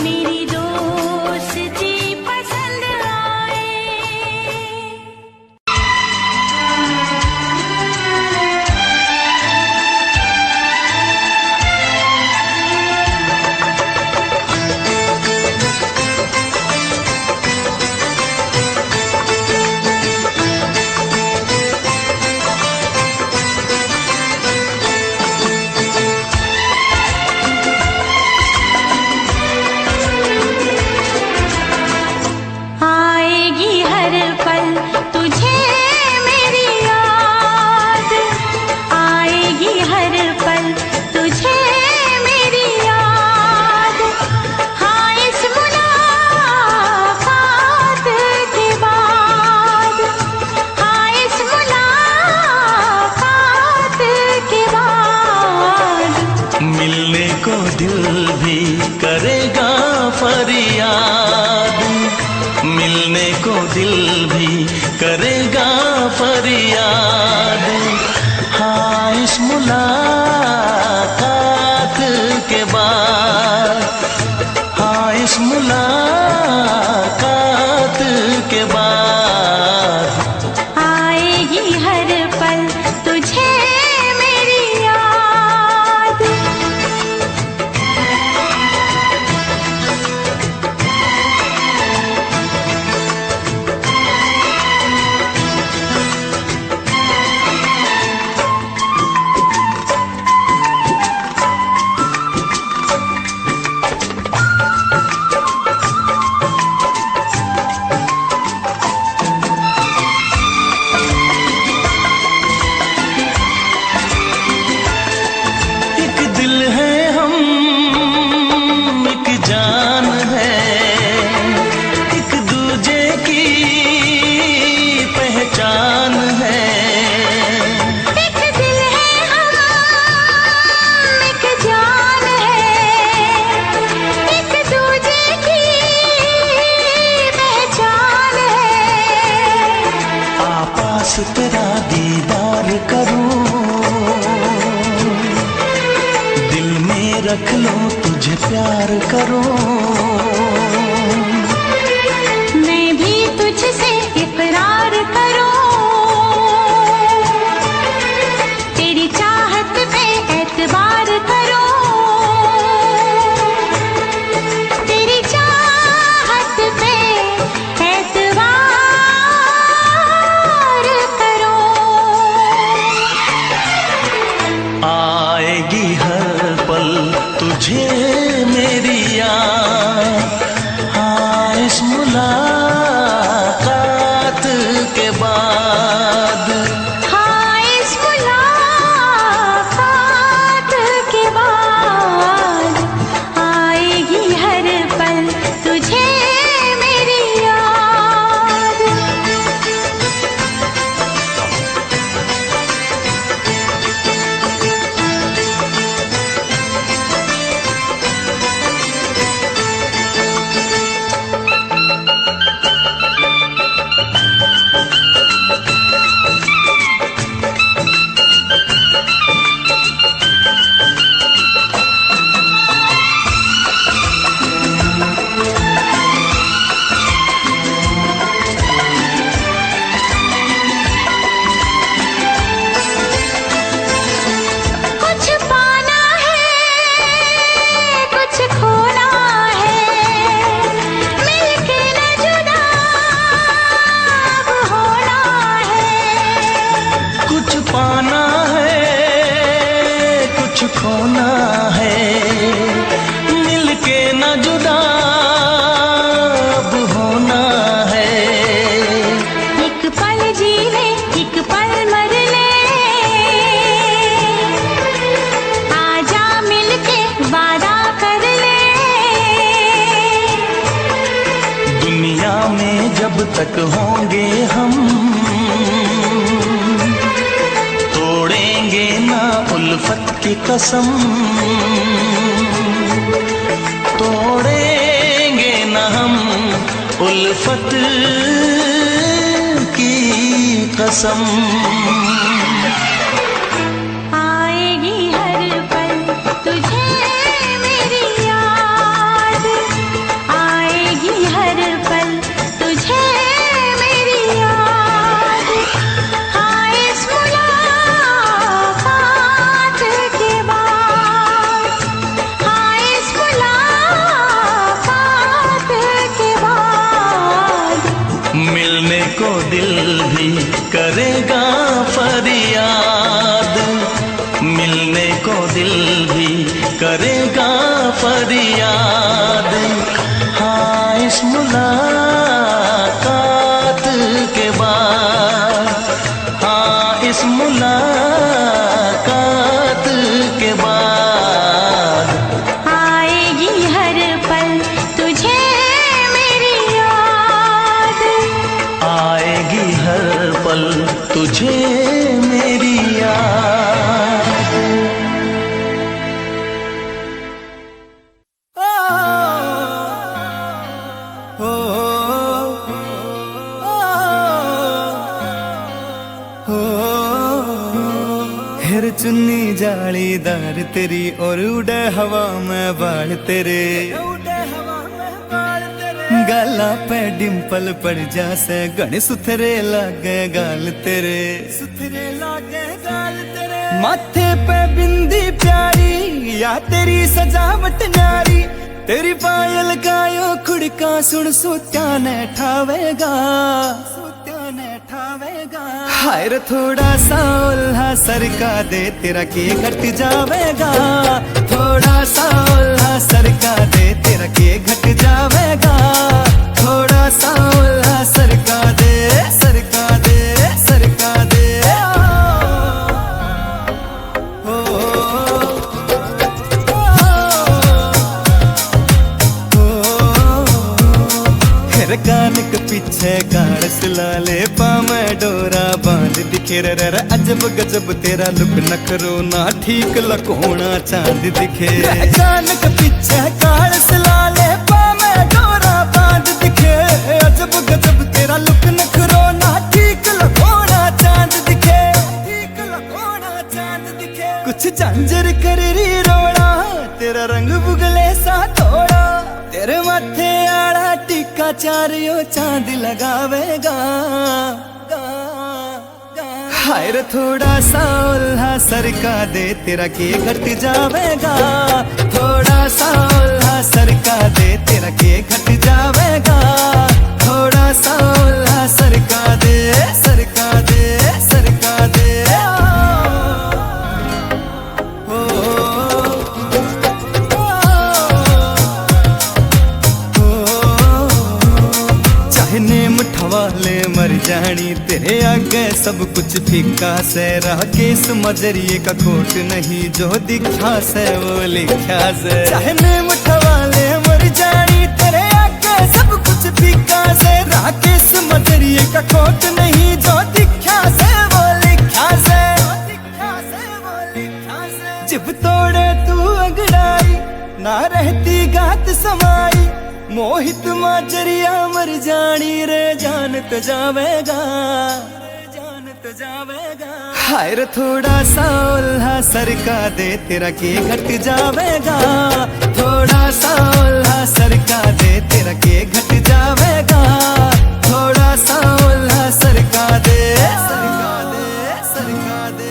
मेरी दोस्ती पसंद आए। फरियाद, मिलने को दिल भी करेगा फरियाद। हाँ, इस मुलाकात के बाद, हाँ इस मुलाकात के बाद आएगी हर पल तुझे मेरी याद। जान है, एक दूजे की पहचान है। एक दिल है हम, एक जान है, एक दूजे की पहचान है। आपास तेरा दीदार करूं, दिल में रख लो तुझे प्यार करूं। मैं भी तुझसे इकरार करूं, तेरी चाहत पे एतबार करूं, तेरी चाहत पे एतबार करूं। आएगी हर पल तुझे मेरी याद, हाँ इस मुलाकात के बाद, हाँ इस मुलाकात के बाद आएगी हर पल तुझे मेरी याद। कुछ पाना है, कुछ खोना है, मिलके न जुदा अब होना है। कुछ पाना है कुछ खोना है, मिलके न जुदा अब होना है। एक पल जी ले, एक पल मर ले, आजा मिलके वादा कर ले। दुनिया में जब तक होंगे हम, तोड़ेंगे ना उल्फत की कसम, तोड़ेंगे ना हम उल्फत की कसम। आएगी हर पल तुझे मेरी याद, आएगी हर पल तुझे मेरी याद। हाँ इस मुलाकात के बाद, हाँ इस मुलाकात के बाद मिलने को दिल भी करेगा फरियाद, मिलने को दिल भी करेगा फरियाद। हाँ इस मुलाकात के बाद, हाँ इस मुलाकात के बाद आएगी हर पल तुझे मेरी याद, आएगी हर पल तुझे चुन्नी जालीदार तेरी और उड़े हवा में बाल तेरे, गाला पे डिम्पल पड़ जासे गण सुथरे लागे गाल तेरे, सुथरे लागे गाल तेरे। माथे पे बिंदी प्यारी या तेरी सजावट न्यारी, तेरी पायल गायो खुड़का सुन सोत्या ने ठावेगा, सोत्या ने ठावेगा। हाय रे थोड़ा सा ओल्हा सरका दे तेरा के घट जावेगा, थोड़ा सा ओल्हा सरका दे तेरा के घट जावेगा, थोड़ा सा ओल्हा सरका दे, सरका दे, सरका दे। ओ, कान के पीछे गाड़ सिलाले पामे डोरा बांध दिखे रे अजब गजब तेरा लुक नखरो ना ठीक लकोना चांद दिखे। कान के पीछे गाड़ सिलाले पामे डोरा बांध दिखे, अजब गजब तेरा लुक नखरो ना ठीक लकोना चांद दिखे, ठीक लकोना चांद दिखे। कुछ झांझर कर री रोड़ा तेरा रंग बुगले सा थोड़ा, तेरे माथे आड़ा टिक्का चारियो चांद लगावेगा। हाय रे थोड़ा सा ओल्हा सरका दे तेरा के घट जावेगा, थोड़ा सा ओल्हा सरका दे तेरा के घट जावेगा, थोड़ा सा ओल्हा सरका दे, सरका दे, सरका दे। वाले मर जानी तेरे आगे सब कुछ फीका से, रह के इस मजरिए का खोट नहीं जो दिखा से वो लिखा से। चाहे मैं मुठवाले मर जानी तेरे आगे सब कुछ फीका से, रह के इस मजरिए का खोट नहीं जो दिखा से वो लिखा से, जिब तोड़े तू अगड़ाई ना रहती गात समाई, मोहित माजरिया मर जानी रे जान तो जावेगा, जान तो जावेगा। हाय रे थोड़ा सा ओल्हा सरका दे तेरा के घट जावेगा, थोड़ा सा ओल्हा सरका दे तेरा के घट जावेगा, थोड़ा सा ओल्हा सरका दे, सरका दे, सरका दे।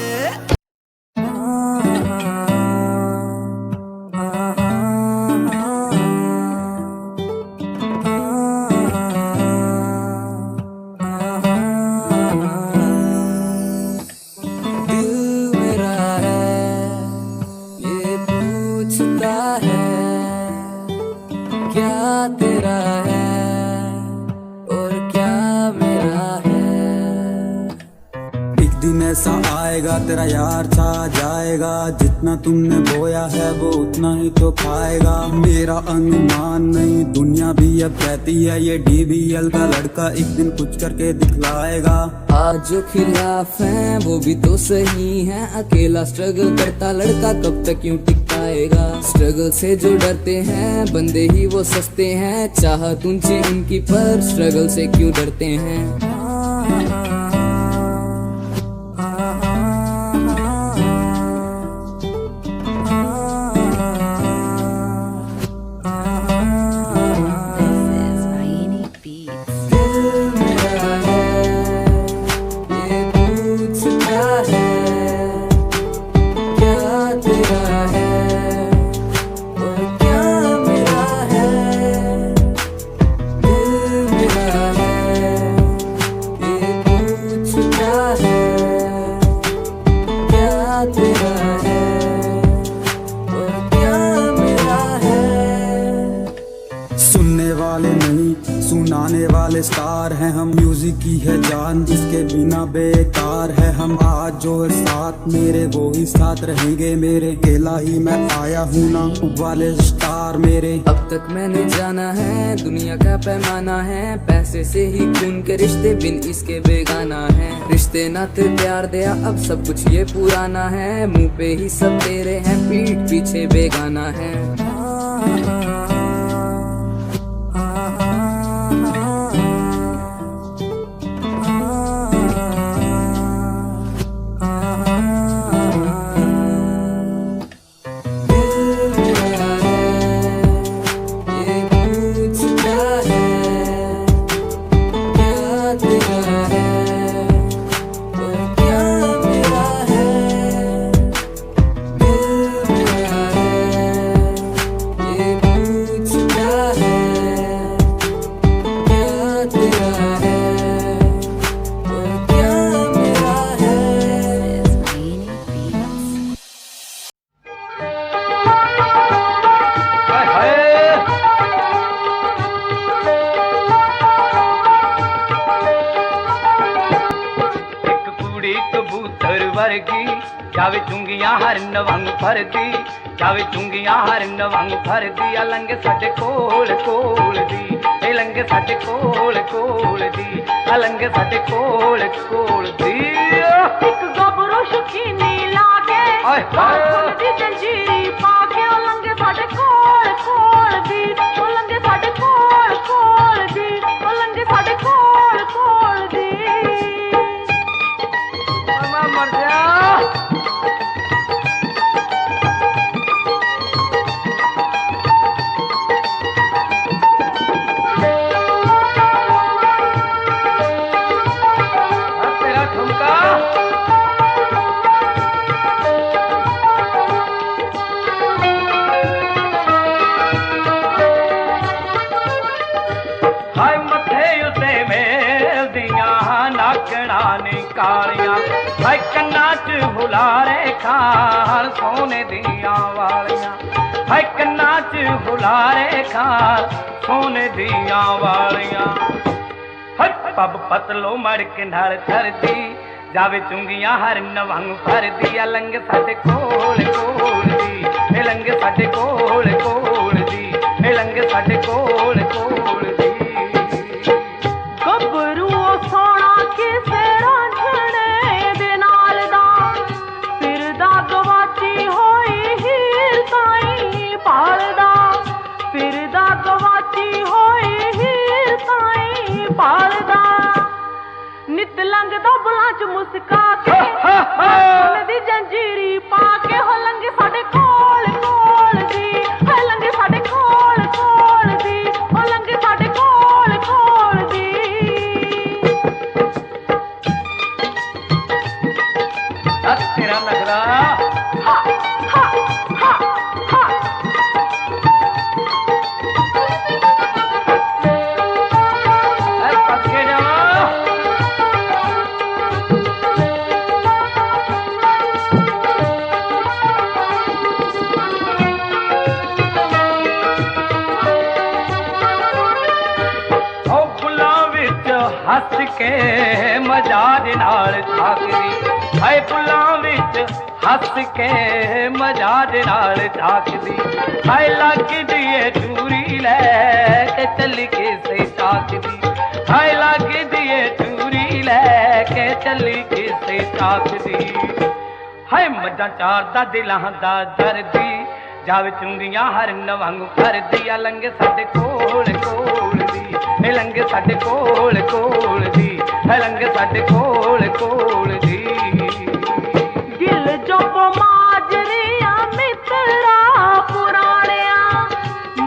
ऐसा आएगा तेरा यार छा जाएगा, जितना तुमने बोया है वो उतना ही तो खाएगा। मेरा अनुमान नहीं दुनिया भी अब कहती है ये DBL का लड़का एक दिन कुछ करके दिखलाएगा। आज जो खिलाफ हैं वो भी तो सही हैं, अकेला स्ट्रगल करता लड़का कब तक यूं टिक पाएगा। स्ट्रगल से जो डरते हैं बंदे ही वो सस्ते हैं, चाहत ऊंची उनकी पर स्ट्रगल से क्यों डरते हैं। सुनाने वाले स्टार हैं हम, म्यूजिक की है जान जिसके बिना बेकार है हम। आज जो है साथ मेरे वो ही साथ रहेंगे मेरे, अकेला ही मैं आया हूँ ना वाले स्टार मेरे। अब तक मैंने जाना है दुनिया का पैमाना है, पैसे से ही खून के रिश्ते बिन इसके बेगाना है। रिश्ते नाते प्यार दिया अब सब कुछ ये पुराना है, मुंह पे ही सब तेरे हैं पीठ पीछे बेगाना है। वर्गी जावे चुंगियां हरन वांग फरदी जावे चुंगियां हरन वांग फरदी अलंग साडे कोल कोल दी ए लंग साडे कोल कोल दी अलंग साडे कोल कोल दी एक गबरू शकीनी लागे फुल दी जंजीरी पाके ओ लंगे साडे कोल कोल दी ओ लंगे साडे कोल कोल दी ओ लंगे साडे कोल कोल दी मैं मर जा तेरा ठुमका हाय मथे उते मेल दियां नाकड़ा नी कालियां हाय कन्ना च हुलारे खाल सोने दियां वालियां हाय कन्ना च हुलारे खाल सोने दियां वालियां हाय पब पतलो मड़क नाल थरदी जावे चुंगियां हरन वांग फरदी अलंग साडे कोल कोल दी ए लंग साडे कोल कोल दी ए लंग साडे कोल कोल दी गबरू सोना किसे रांझणे दे नाल दा फिरदा गवाची होई हीर ताई पालदा फिरदा गवाची होई हीर ताई पालदा नित लंघदा बुलां च मुस्का के सोने दी जंजीरी पा के हो लंघे साडे कोल कोल दी है लंघे साडे कोल कोल दी हो लंघे साडे कोल कोल दी तेरा नगरा हा हा हा हा पक्के जा हस के मजाज नाल झाकदी हाय फुल्लां विच हस के मजाज नाल झाकदी हाय लगदी ए चूरी लैके चली के से ताकदी हाय लगदी ए चूरी लैके चली के से ताकदी हाय मजा चार दा दिलां दा दर्दी जावे चुंगियां हरन वांग फरदी अलंग साडे कोल कोल दी ए लंग साडे कोल कोल दी ए लंग साडे कोल कोल दी दिल जब माजरिया मित्रा पुराणिया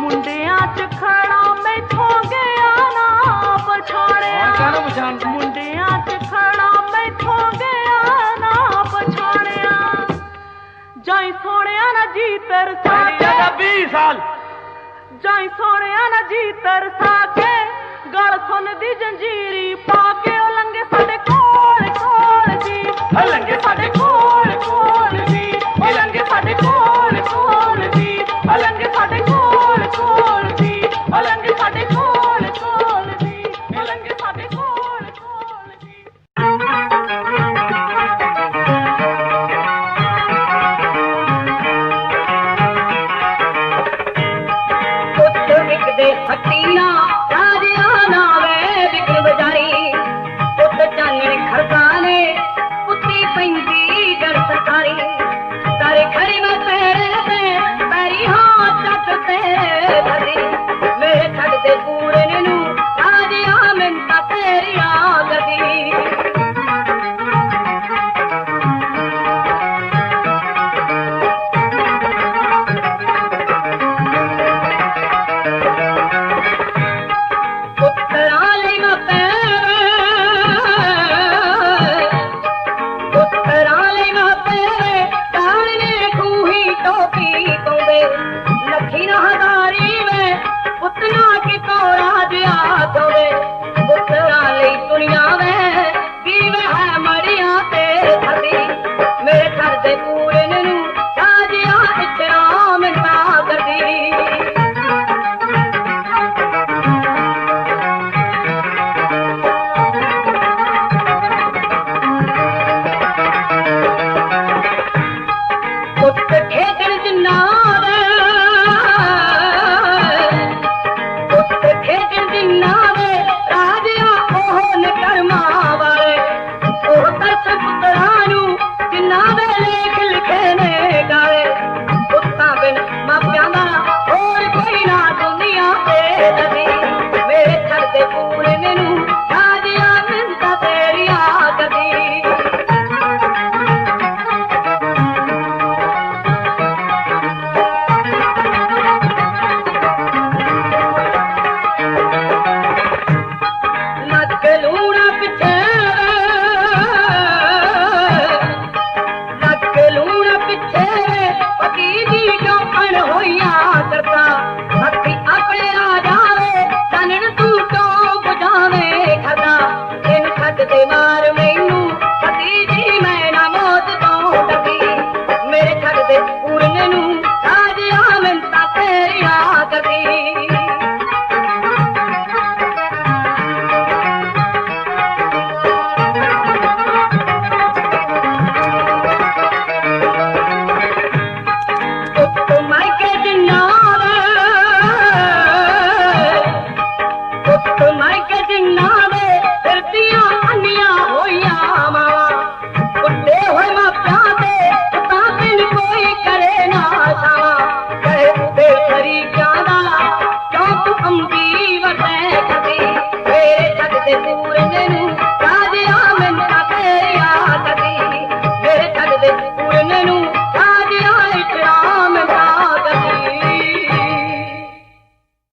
मुंडिया च खड़ा मैथों गया ना पछाणिया मुंडिया च खड़ा मैथों गया ना पछाणिया जाई सोनिया ना जी तरसा के 20 साल जाई सोनिया ना जी तरसा के गल सुन दी जंजीरी पाके ओ लंगे साडे कोल कोल दी ओ लंगे साडे कोल कोल दी ओ लंगे साडे कोल कोल दी ओ लंगे साडे कोल कोल दी ओ लंगे साडे कोल कोल दी ओ लंगे साडे कोल कोल दी पुत्त विकदे हट्टियां राजिया नावे विकल बजारी पुत्त चांगड़े खरकाने पुत्ती पैंदी गड़ सतारी तारे खरी में पैरे ते पैरी हाथ चक तेरे धरी मेरे छड़ दे पूरे नू राजिया मिंता तेरिया गदी अंबी वरत